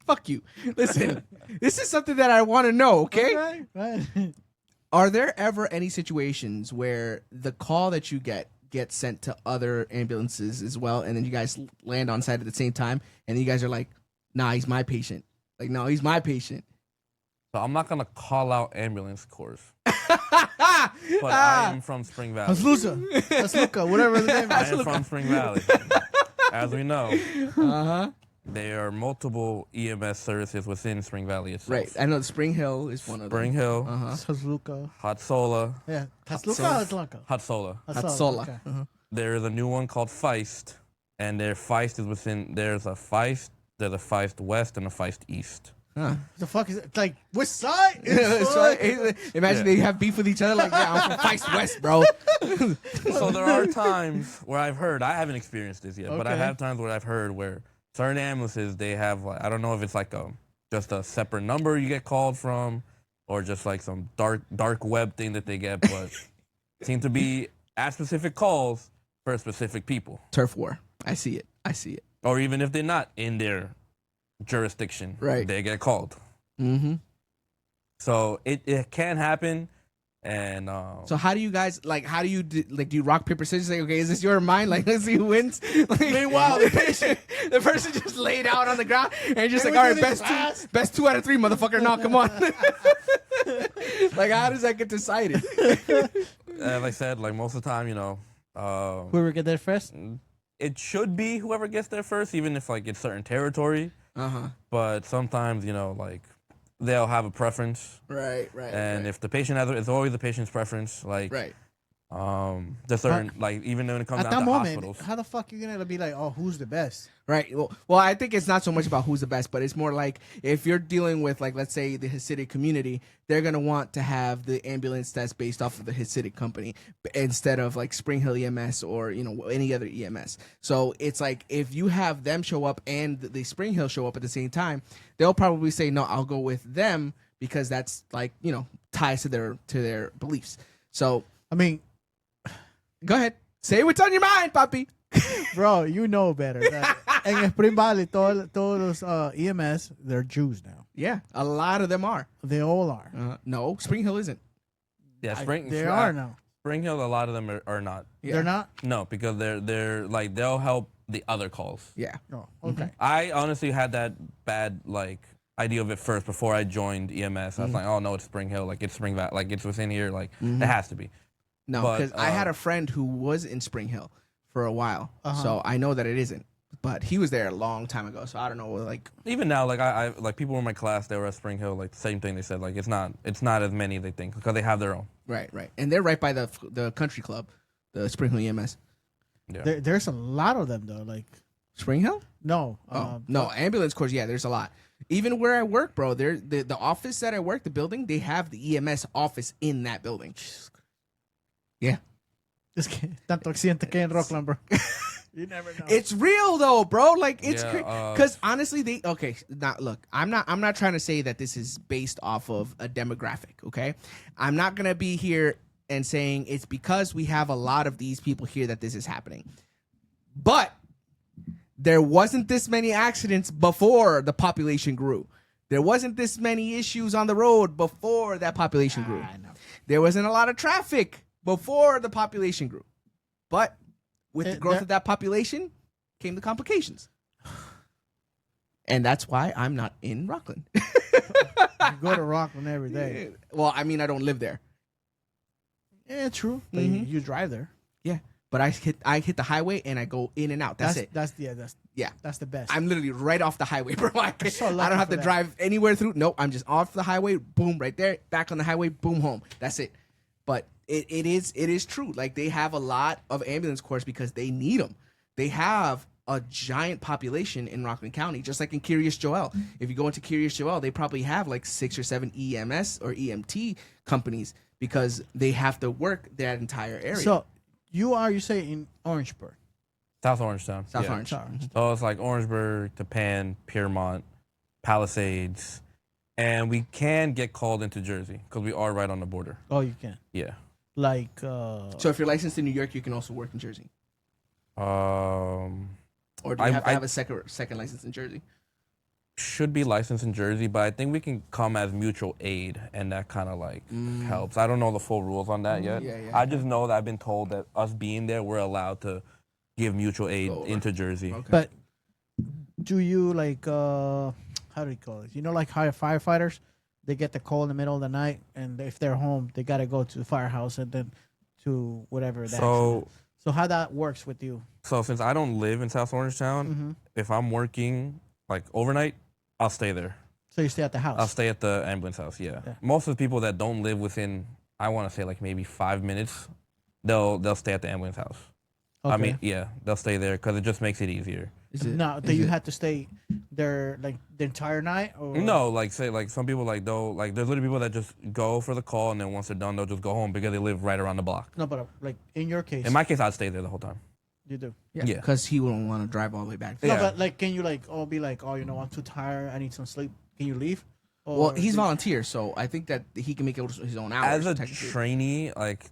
Fuck you. Listen, this is something that I want to know, okay? Right. Are there ever any situations where the call that you get gets sent to other ambulances as well, and then you guys land on site at the same time, and you guys are like, nah, he's my patient. Like, no, he's my patient. So I'm not going to call out ambulance corps. But I am from Spring Valley. Hasluka, whatever the name I is. am from Spring Valley. As we know, there are multiple EMS services within Spring Valley itself. Right. I know Spring Hill is one of them. Spring Hill, Hasluka. Hot Sola, Yeah. Hasluka or Hasluka? Hot Sola. Hatsola. Okay. There is a new one called Feist, and their Feist is within. There's a Feist West and a Feist East. Huh. The fuck is it? Like, which side? Imagine they have beef with each other. Like, yeah, I'm from Feist West, bro. So there are times where I've heard, I haven't experienced this yet, but I Okay. have times where I've heard where certain ambulances, they have, like, I don't know if it's like just a separate number you get called from or just like some dark web thing that they get, but seem to be at specific calls for specific people. Turf war. I see it. Or even if they're not in their jurisdiction, Right. they get called. Mm-hmm. So it can happen. And So how do you guys how do you do you rock paper scissors? Say, okay, is this your or mine? Like, let's see who wins. Like, Meanwhile, the person just laid out on the ground and just Can like, we all do right, this best two out of three, motherfucker. No, come on. Like, how does that get decided? as I said, like most of the time, Whoever get there first. it should be whoever gets there first, even if like it's certain territory. But sometimes, like they'll have a preference. Right. And if the patient it's always the patient's preference. Like, right. there's certain, like, even when it comes At down that to moment, hospitals. how the fuck you gonna be like, oh, who's the best? Right. Well, I think it's not so much about who's the best, but it's more like if you're dealing with, like, let's say the Hasidic community, they're going to want to have the ambulance that's based off of the Hasidic company instead of like Spring Hill EMS or, any other EMS. So it's like if you have them show up and the Spring Hill show up at the same time, they'll probably say, no, I'll go with them because that's like, ties to their beliefs. So, I mean, go ahead. Say what's on your mind, papi. bro, you know better. En Spring Valley, todos los EMS, they're Jews now. Yeah, a lot of them are. They all are. No, Spring Hill isn't. Yeah, They are now. Spring Hill, a lot of them are not. Yeah. They're not? No, because they're like, they'll help the other calls. Yeah. No. Okay. I honestly had that bad, like, idea of it first before I joined EMS. I was like, oh no, it's Spring Hill, like it's Spring Valley, like it's within here, like it has to be. No, But, because I had a friend who was in Spring Hill for a while, Uh-huh. so I know that it isn't. But he was there a long time ago, so I don't know. Like, Even now, like I like people in my class, they were at Spring Hill, like the same thing they said, like it's not as many they think because they have their own. right, and they're right by the country club, the Spring Hill EMS. Yeah. There's a lot of them though. Like, Spring Hill? no. No, ambulance corps. Yeah, there's a lot. Even where I work, bro, the office that I work, the building, they have the EMS office in that building. Yeah. Es que tanto accidente que en Rockland, bro. You never know. It's real though, bro. Like, it's Yeah, because honestly, I'm not trying to say that this is based off of a demographic. Okay, I'm not gonna be here and saying it's because we have a lot of these people here that this is happening, but there wasn't this many accidents before the population grew. There wasn't this many issues on the road before that population grew. I know. There wasn't a lot of traffic before the population grew. But with the growth of that population came the complications. And that's why I'm not in Rockland. You go to Rockland every day. Well, I mean, I don't live there. Yeah, true. But Mhm. you drive there. Yeah. But I hit the highway and I go in and out. That's it. That's Yeah. That's the best. I'm literally right off the highway, bro. I so don't lucky have for to that. drive anywhere through. Nope. I'm just off the highway. Boom, right there. Back on the highway. Boom, home. That's it. But it is true. Like, they have a lot of ambulance corps because they need them. They have a giant population in Rockland County, just like in Curious Joel. If you go into Curious Joel, they probably have like 6 or 7 EMS or EMT companies because they have to work that entire area. So you say in Orangeburg. South Orangetown. South yeah. Orange. So it's like Orangeburg, Tapan, Piermont, Palisades, and we can get called into Jersey because we are right on the border. Oh, you can. Yeah. Like So if you're licensed in New York, you can also work in Jersey. Or do you have to have a second license in Jersey? Should be licensed in Jersey, but I think we can come as mutual aid, and that kind of like helps. I don't know the full rules on that yet. Yeah. I just know that I've been told that us being there, we're allowed to give mutual aid Go over. into Jersey. Okay. But do you like how do you call it? You know, like how firefighters, they get the call in the middle of the night, and if they're home, they gotta go to the firehouse and then to whatever. So how that works with you? So since I don't live in South Orangetown, if I'm working like overnight, I'll stay there. So you stay at the house. I'll stay at the ambulance house. Yeah. Most of the people that don't live within, I want to say like maybe 5 minutes, they'll stay at the ambulance house. Okay. I mean, yeah, they'll stay there because it just makes it easier. Is it? No, that you had to stay there like the entire night? Or? No, like say like some people like they'll like there's literally people that just go for the call and then once they're done they'll just go home because they live right around the block. No, but like in your case. In my case, I'd stay there the whole time. You do. Yeah, Yeah. because he wouldn't want to drive all the way back. Yeah. No, but like, can you like, be like, oh, I'm too tired. I need some sleep. Can you leave? Or Well, he's volunteer, so I think that he can make it his own hours. As a technically. trainee, like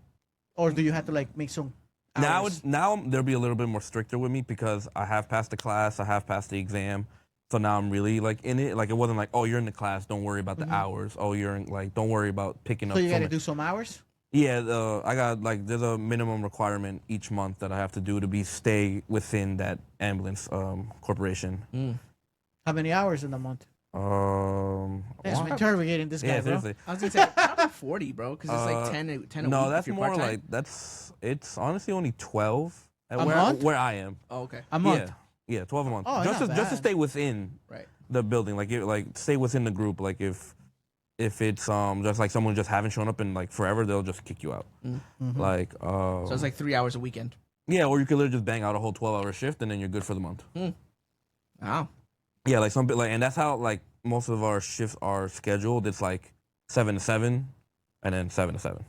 Or do you have to like make some hours? now they'll be a little bit more stricter with me because I have passed the class, I have passed the exam, so now I'm really like in it. Like it wasn't like, oh, you're in the class, don't worry about the hours. Oh, you're in, like, don't worry about picking up. So you got to do some hours. Yeah, I got like there's a minimum requirement each month that I have to do to stay within that ambulance corporation. How many hours in a month? That's Wow. interrogating this guy, Yeah, bro. seriously. I was gonna say probably 40, bro, because it's like 10 a week. No, that's if you're more part-time. like it's honestly only 12 at A month? where I am. Oh, okay. A month. Yeah, 12 a month. Oh, just not to bad. stay within Right. the building, like stay within the group. Like if it's just like someone just haven't shown up in like forever, they'll just kick you out. Like So it's like 3 hours a weekend. yeah, or you could literally just bang out a whole 12-hour shift and then you're good for the month. Wow. Yeah, like and that's how like most of our shifts are scheduled. It's like 7 to 7, and then 7 to 7.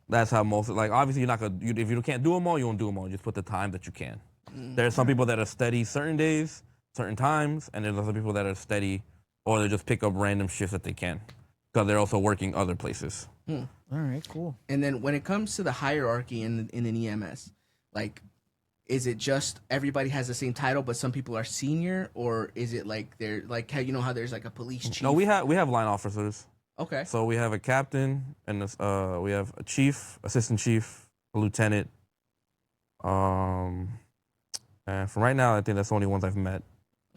That's how most like obviously you're not gonna if you can't do them all, you won't do them all. You just put the time that you can. There's some people that are steady certain days, certain times, and there's other people that are steady or they just pick up random shifts that they can because they're also working other places. All right, cool. And then when it comes to the hierarchy in an EMS, like, is it just everybody has the same title, but some people are senior, or is it like they're like how how there's like a police chief? No, we have line officers. Okay. So we have a captain and we have a chief, assistant chief, a lieutenant. And from right now, I think that's the only ones I've met.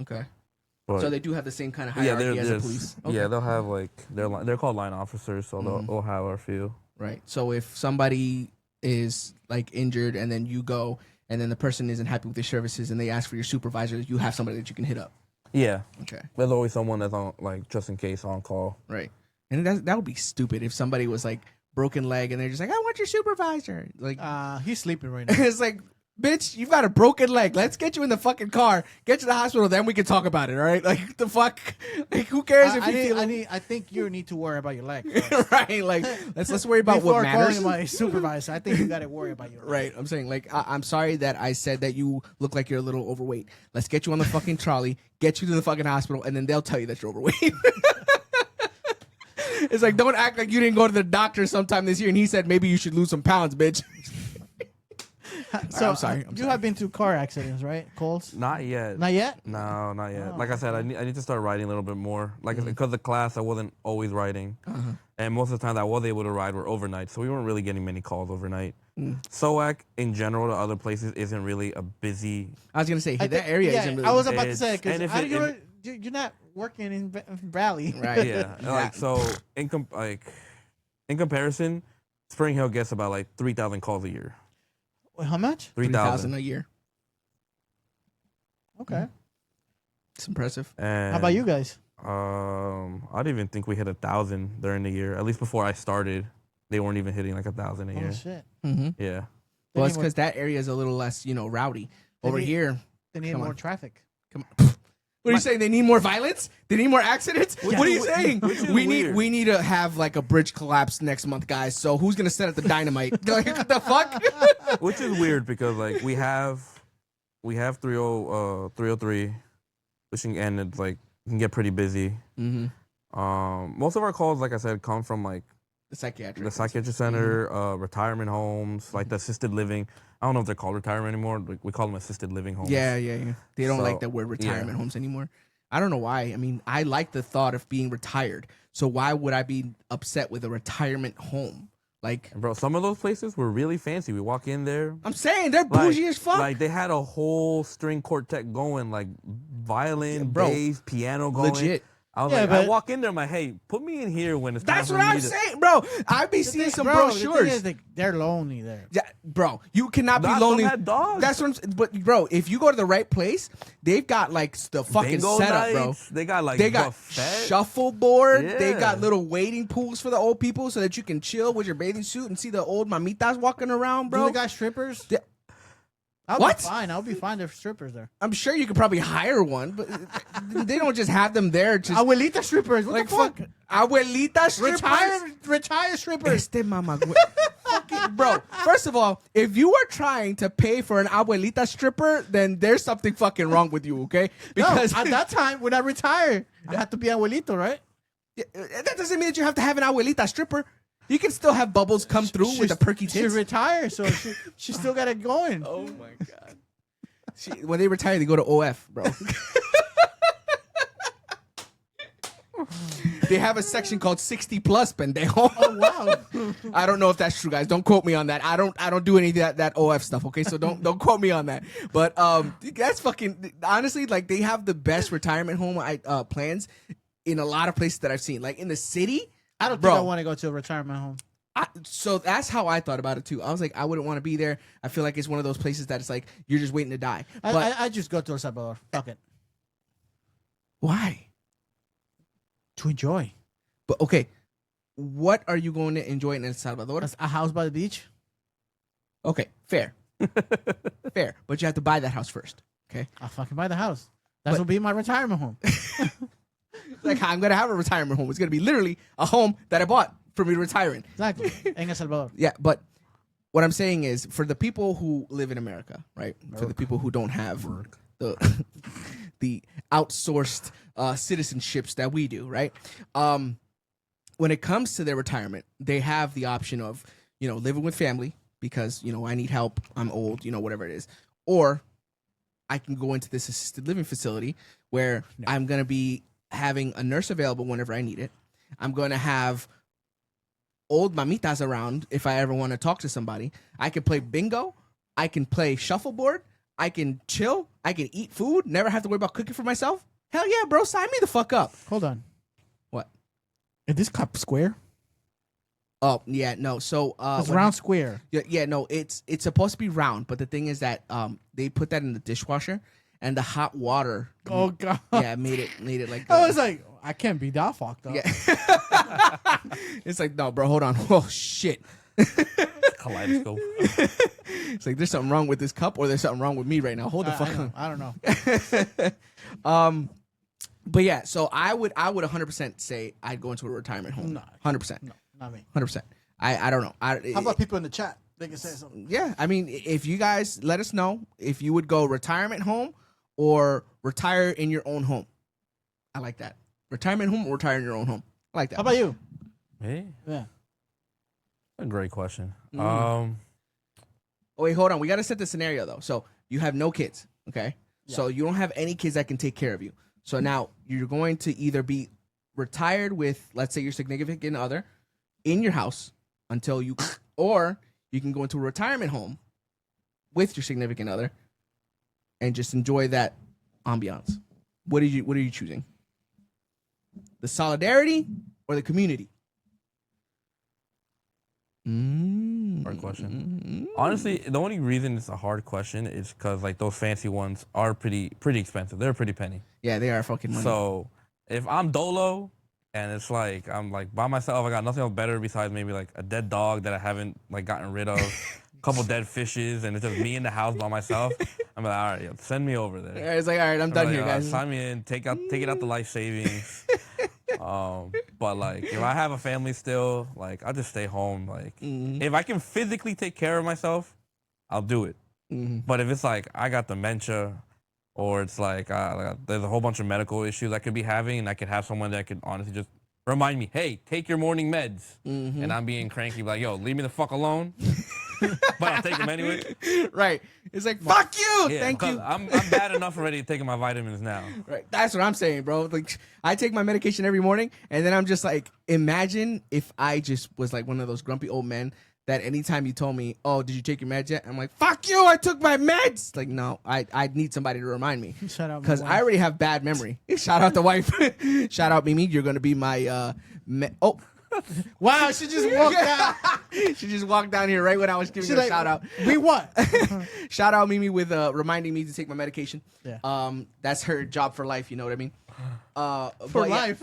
Okay. But So they do have the same kind of hierarchy as the police. Okay. Yeah, they'll have like they're called line officers, so they'll have a few. Right. So if somebody is like injured and then you go and then the person isn't happy with your services and they ask for your supervisor, you have somebody that you can hit up. Yeah. Okay. There's always someone that's on like just in case on call. Right. And that would be stupid if somebody was like broken leg and they're just like, I want your supervisor. Like, He's sleeping right now. it's like, bitch, you've got a broken leg. Let's get you in the fucking car, get you to the hospital, then we can talk about it. All right? Like, the fuck? Like, who cares if you feel? I think you need to worry about your leg. Right? Like, let's worry about Before what matters. calling my supervisor, I think you got to worry about your leg. Right. I'm saying, like, I'm sorry that I said that you look like you're a little overweight. Let's get you on the fucking trolley, get you to the fucking hospital, and then they'll tell you that you're overweight. It's like, don't act like you didn't go to the doctor sometime this year and he said maybe you should lose some pounds, bitch. So I'm sorry. you have been to car accidents, right, Coles? Not yet. Not yet? No, not yet. Oh, Like I said, I need to start riding a little bit more. Like because of the class, I wasn't always riding, and most of the times I was able to ride were overnight, so we weren't really getting many calls overnight. SOAC in general to other places isn't really a busy. I was going to say, I that think- area yeah, isn't really... I was about to say, and if because it- you're not working in Valley. Right. Yeah, like so in comparison, Spring Hill gets about like 3,000 calls a year. Wait, how much? 3,000 a year. Okay. It's impressive. And How about you guys? I didn't even think we hit 1,000 during the year. At least before I started, they weren't even hitting like 1,000 a year. Oh, shit. Mm-hmm. Yeah. Well, it's because that area is a little less, rowdy. Over need- here, They need Come more on. traffic. come on. What are you saying? They need more violence? They need more accidents? What are you saying? which is We weird. need to have like a bridge collapse next month, guys. So who's gonna set up the dynamite? Like, what the fuck? Which is weird because like we have 303, which and it's like can get pretty busy. Mm-hmm. Most of our calls, like I said, come from like The psychiatric. the psychiatric center, retirement homes, like the assisted living. I don't know if they're called retirement anymore. Like, we call them assisted living homes. Yeah. They don't So, like the word retirement yeah. homes anymore. I don't know why. I mean, I like the thought of being retired. So why would I be upset with a retirement home? Like, And bro, some of those places were really fancy. We walk in there. I'm saying they're bougie as fuck. Like they had a whole string quartet going, like violin, bro. bass, piano going. Legit. I was Yeah, like, but- I walk in there, I'm like, hey, put me in here when it's time That's for what me I'm to- saying, bro. I be seeing some brochures. They're lonely there. Yeah, bro, you cannot be Nah, some lonely. had dogs. That's what I'm. But bro, if you go to the right place, they've got like the fucking Bingo setup, bro. nights. They got like They got buffet. shuffleboard. They Yeah. got little waiting pools for the old people so that you can chill with your bathing suit and see the old mamitas walking around, Do bro. they got strippers? I'll What? be fine. I'll be fine. There's strippers there. I'm sure you could probably hire one, but they don't just have them there. Just Abuelita strippers. What like the fuck? abuelita strippers. Retire strippers. Este mamagüe- Fucking bro. First of all, if you are trying to pay for an abuelita stripper, then there's something fucking wrong with you, okay? Because no, at that time when I retire, I have to be abuelito, right? that doesn't mean that you have to have an abuelita stripper. You can still have bubbles come through with the perky She tits. retired, so she still got it going. Oh my god. When they retire, they go to OF, bro. They have a section called 60 plus, pendejo. Oh wow. I don't know if that's true, guys. Don't quote me on that. I don't do any of that OF stuff, okay? So don't quote me on that. But that's fucking honestly, like, they have the best retirement home plans in a lot of places that I've seen. Like in the city. I don't Bro. think I want to go to a retirement home. So that's how I thought about it too. I was like, I wouldn't want to be there. I feel like it's one of those places that it's like you're just waiting to die. But I just go to El Salvador. Fuck it. why? To enjoy. But okay, what are you going to enjoy in El Salvador? A house by the beach. Okay, fair, fair. But you have to buy that house first. Okay, I'll fucking buy the house. That'll be my retirement home. like I'm gonna have a retirement home. It's gonna be literally a home that I bought for me to retire in. Exactly. In El Salvador. Yeah, but what I'm saying is, for the people who live in America, right? For the people who don't have the the outsourced citizenships that we do, right? When it comes to their retirement, they have the option of, living with family because, I need help, I'm old, whatever it is. Or I can go into this assisted living facility where I'm going to be having a nurse available whenever I need it. I'm going to have old mamitas around if I ever want to talk to somebody. I can play bingo. I can play shuffleboard. I can chill. I can eat food. Never have to worry about cooking for myself. Hell yeah, bro. Sign me the fuck up. Hold on. What? Is this cup square? Oh, yeah, no. So It's round square. Yeah, no, it's supposed to be round, but the thing is that they put that in the dishwasher and the hot water Oh god. yeah, made it like I was like, I can't be that fucked up. yeah. It's like, no, bro, hold on. Oh shit. Kaleidoscope. It's like there's something wrong with this cup or there's something wrong with me right now. Hold the fuck on. I don't know. But yeah, so I would 100% say I'd go into a retirement home. No. 100%. No, not me. 100%. I don't know. How about people in the chat? They can say something. Yeah, I mean, if you guys let us know if you would go retirement home or retire in your own home. I like that. Retirement home or retire in your own home. I like that. How about you? Me? Yeah. A great question. Oh, wait, hold on. We got to set the scenario, though. So you have no kids, okay? Yeah. So you don't have any kids that can take care of you. So now you're going to either be retired with, let's say, your significant other in your house until you, or you can go into a retirement home with your significant other and just enjoy that ambiance. What are you choosing? The solidarity or the community? Hard question. Honestly, the only reason it's a hard question is because like those fancy ones are pretty expensive. They're pretty penny. Yeah, they are fucking money. So if I'm dolo and it's like I'm like by myself, I got nothing else better besides maybe like a dead dog that I haven't like gotten rid of, a couple dead fishes, and it's just me in the house by myself. I'm like, all right, yo, send me over there. Yeah, it's like, all right, I'm done here, guys. Sign me in. Take it out the life savings. But like if I have a family still, like I'll just stay home. Like if I can physically take care of myself, I'll do it. But if it's like I got dementia, or it's like there's a whole bunch of medical issues I could be having, and I could have someone that could honestly just remind me, hey, take your morning meds, and I'm being cranky, like, yo, leave me the fuck alone. But I'll take them anyway. Right. It's like, fuck you. Yeah, Thank you. I'm bad enough already taking my vitamins now. Right. That's what I'm saying, bro. Like, I take my medication every morning, and then I'm just like, imagine if I just was like one of those grumpy old men that anytime you told me, oh, did you take your meds yet? I'm like, fuck you, I took my meds. Like, no, I need somebody to remind me. Shout out. Because I already have bad memory. Shout out the wife. Shout out Mimi. You're going to be my, Wow, she just walked out. She just walked down here right when I was giving her a shout out. We what? Shout out Mimi with reminding me to take my medication. Yeah. That's her job for life. You know what I mean? For life.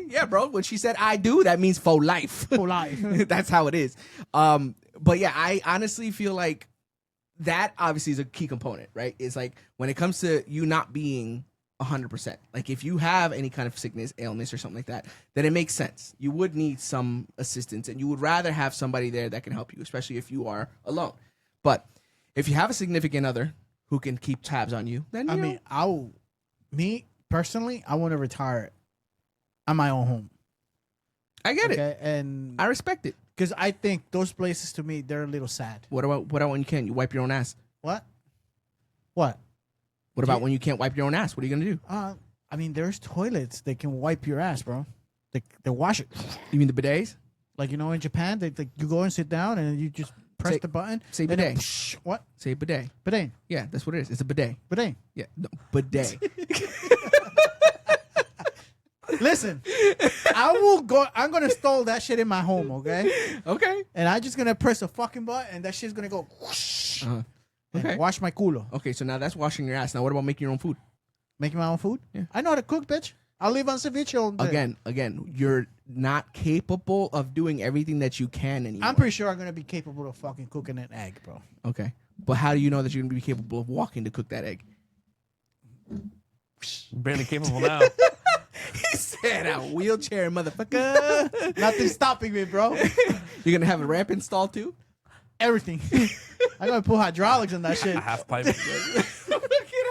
Yeah, bro. When she said I do, that means for life. For life. That's how it is. But yeah, I honestly feel like that obviously is a key component, right? It's like when it comes to you not being 100%. Like if you have any kind of sickness, illness, or something like that, then it makes sense. You would need some assistance, and you would rather have somebody there that can help you, especially if you are alone. But if you have a significant other who can keep tabs on you, then me personally, I want to retire on my own home. I get it, and I respect it because I think those places to me they're a little sad. What about when you can't? You wipe your own ass. What? What about when you can't wipe your own ass? What are you gonna do? I mean, there's toilets that can wipe your ass, bro. They wash it. You mean the bidets? Like in Japan, you go and sit down and you just press the button. Say bidet. What? Say bidet. Bidet. Yeah, that's what it is. It's a bidet. Bidet. Yeah, no, bidet. Listen, I will go. I'm gonna install that shit in my home, okay? Okay. And I'm just gonna press a fucking button, and that shit's gonna go. Whoosh, Okay. Wash my culo. Okay, so now that's washing your ass. Now what about making your own food? Making my own food? Yeah. I know how to cook, bitch. I'll live on ceviche all day. Again, you're not capable of doing everything that you can anymore. I'm pretty sure I'm gonna be capable of fucking cooking an egg, bro. Okay, but how do you know that you're gonna be capable of walking to cook that egg? Barely capable now. He said a wheelchair, motherfucker. Nothing's stopping me, bro. You're gonna have a ramp installed too? Everything. I'm gonna put hydraulics in that shit. A half pipe. Fucking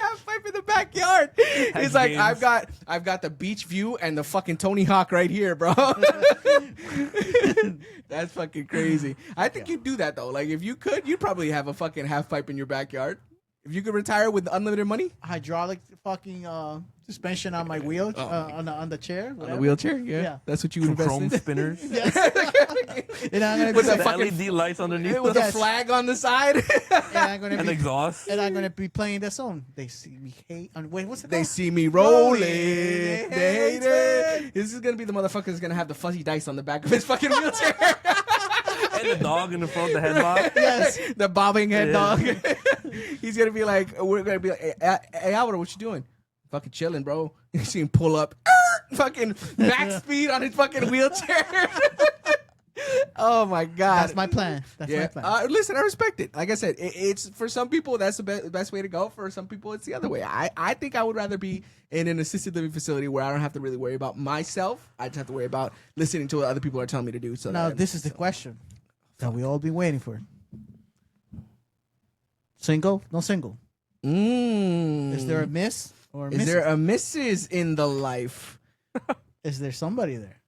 half pipe in the backyard. He's like, games. I've got the beach view and the fucking Tony Hawk right here, bro. That's fucking crazy. I think you'd do that though. Like if you could, you'd probably have a fucking half pipe in your backyard. If you could retire with unlimited money. Hydraulic fucking suspension on my wheel on the chair. On Whatever. the wheelchair? Yeah. That's what you would invest Chrome in. spinners. Yes. And I'm gonna be With The the fucking LED lights underneath. with Yes. a flag on the side. And exhaust. And I'm gonna be playing that song. They see me hate. Wait, what's it They called? see me rolling. Rolling. They hate it. This is gonna be the motherfucker that's gonna have the fuzzy dice on the back of his fucking wheelchair. And the dog in the front, the head bob. Yes. The bobbing head Yeah. dog. He's gonna be like, we're gonna be like, hey Alvaro, what you doing? Fucking chilling, bro. You see him pull up, fucking max speed on his fucking wheelchair. Oh my god, That's my plan. That's my plan. Listen, I respect it. Like I said, it's for some people that's the best way to go. For some people, it's the other way. I think I would rather be in an assisted living facility where I don't have to really worry about myself. I just have to worry about listening to what other people are telling me to do. So Now that, this is the question that we all been waiting for. Single? No single. Is there a miss or a Is there a missus in the life? Is there somebody there?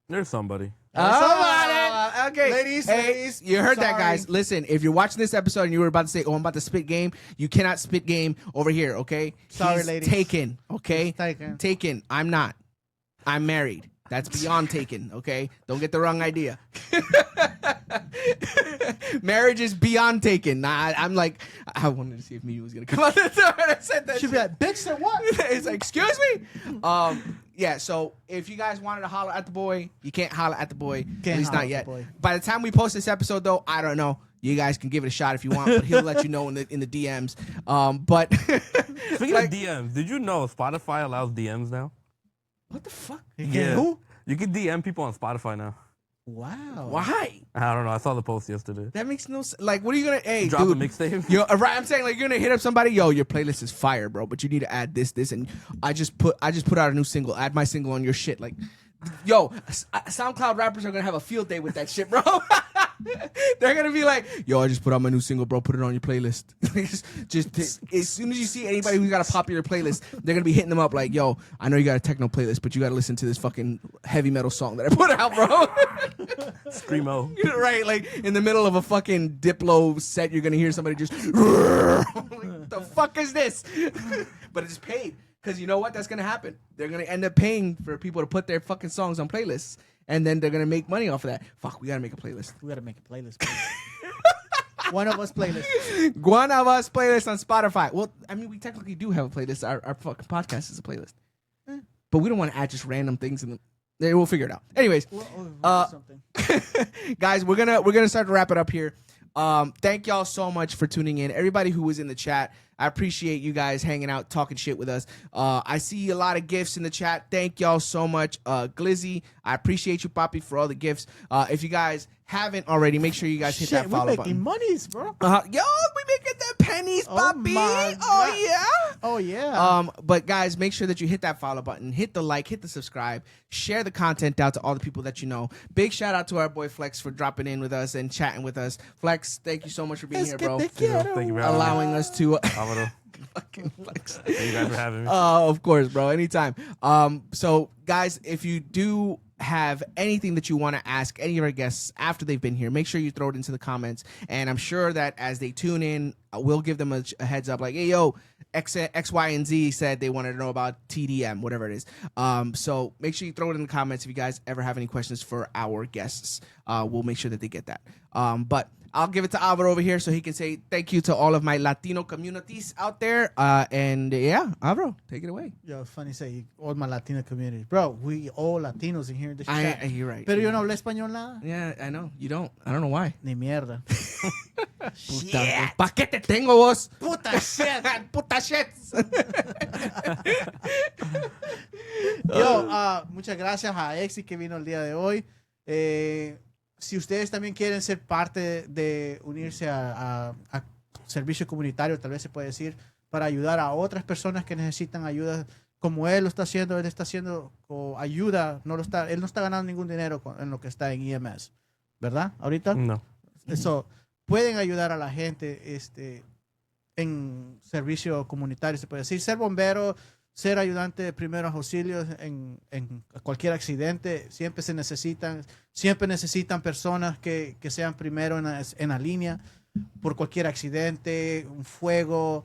There's somebody. Okay. Ladies, you heard that, sorry. guys. Listen, if you're watching this episode and you were about to say, oh, I'm about to spit game, you cannot spit game over here, okay? Sorry, He's ladies. taken, okay? He's taken. Taken. I'm not. I'm married. That's beyond taken, okay? Don't get the wrong idea. Marriage is beyond taken. Nah, I'm like, I wanted to see if Mimi was going to come out the door and I said that She'd be like, bitch, said what? It's like, excuse me? Yeah, so if you guys wanted to holler at the boy, you can't holler at the boy. At least holler not at yet. the boy. By the time we post this episode, though, I don't know. You guys can give it a shot if you want, but he'll let you know in the DMs. But Speaking like, of DMs, did you know Spotify allows DMs now? what the fuck? Who? You can DM people on Spotify now. Wow. Why? I don't know. I saw the post yesterday. That makes no sense. Like, what are you gonna? Hey, Drop dude, a mixtape. Yo, right? I'm saying like you're gonna hit up somebody. Yo, your playlist is fire, bro. But you need to add this, and I just put out a new single. Add my single on your shit. Like, yo, SoundCloud rappers are gonna have a field day with that shit, bro. They're gonna be like, yo, I just put out my new single, bro. Put it on your playlist. just as soon as you see anybody who's got a popular playlist, they're gonna be hitting them up like, yo, I know you got a techno playlist, but you gotta listen to this fucking heavy metal song that I put out, bro. Screamo. Right, like in the middle of a fucking Diplo set, you're gonna hear somebody just, like, what the fuck is this? But it's paid because you know what? That's gonna happen. They're gonna end up paying for people to put their fucking songs on playlists, and then they're gonna make money off of that. Fuck, we gotta make a playlist. We gotta make a playlist. One of us playlist. One of us playlist on Spotify. Well, I mean, we technically do have a playlist. Our fucking podcast is a playlist, but we don't want to add just random things in the. We'll figure it out. Anyways, Something. guys, we're gonna start to wrap it up here. Thank y'all so much for tuning in. Everybody who was in the chat, I appreciate you guys hanging out, talking shit with us. I see a lot of gifts in the chat. Thank y'all so much. Glizzy, I appreciate you, Papi, for all the gifts. If you guys haven't already, make sure you guys hit that follow we're button. making monies, bro. Yo, we making the pennies, Papi. my Oh, God. yeah. Oh yeah. But guys, make sure that you hit that follow button, hit the like, hit the subscribe, share the content out to all the people that you know. Big shout out to our boy Flex for dropping in with us and chatting with us. Flex, thank you so much for being here, bro. Thank you for having me. Allowing us to Alvaro. fucking Flex. Thank you guys for having me. Of course, bro. Anytime. So guys, if you do have anything that you want to ask any of our guests after they've been here, make sure you throw it into the comments. And I'm sure that as they tune in, we'll give them a heads up like, hey, yo, X, Y, and Z said they wanted to know about TDM, whatever it is. So make sure you throw it in the comments if you guys ever have any questions for our guests. We'll make sure that they get that. But I'll give it to Alvaro over here so he can say thank you to all of my Latino communities out there. And yeah, Alvaro, take it away. Yo, it's funny say all my Latino community, bro. We all Latinos in here in this chat. You're right. Pero yo no hablo español nada. Yeah, I know. You don't. I don't know why. Ni mierda. Puta, ¿pa' qué te tengo vos? Puta shit. Puta shit. Yo, muchas gracias a Exi que vino el día de hoy. Si ustedes también quieren ser parte de unirse a servicio comunitario, tal vez se puede decir, para ayudar a otras personas que necesitan ayuda, como él lo está haciendo, él está haciendo ayuda, él no está ganando ningún dinero en lo que está en EMS, ¿verdad? ¿Ahorita? No. Eso, pueden ayudar a la gente en servicio comunitario, se puede decir, ser bombero, ser ayudante de primeros auxilios en cualquier accidente. Siempre necesitan personas que sean primero en la línea por cualquier accidente, un fuego,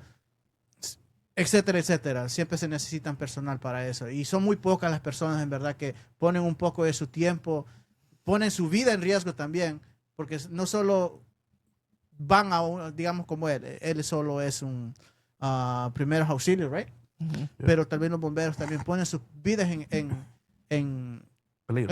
etcétera, etcétera. Siempre se necesitan personal para eso. Y son muy pocas las personas, en verdad, que ponen un poco de su tiempo, ponen su vida en riesgo también, porque no solo van digamos como él solo es un primeros auxilios, right? Uh-huh. Pero también los bomberos también ponen sus vidas en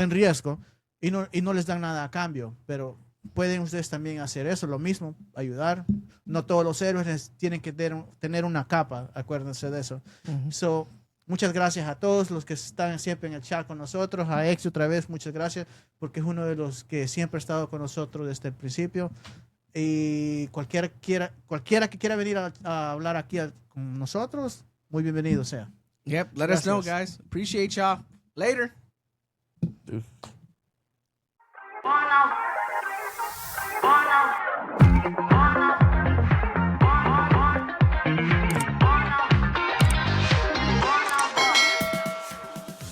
riesgo y no les dan nada a cambio, pero pueden ustedes también hacer eso, lo mismo, ayudar. No todos los héroes tienen que tener una capa, acuérdense de eso. Uh-huh. So, muchas gracias a todos los que están siempre en el chat con nosotros, a Ex otra vez, muchas gracias, porque es uno de los que siempre ha estado con nosotros desde el principio. Y cualquiera que quiera venir a hablar aquí con nosotros, muy bienvenido sea. Yep, let us know, guys. Appreciate y'all. Later. Dude. Ball out.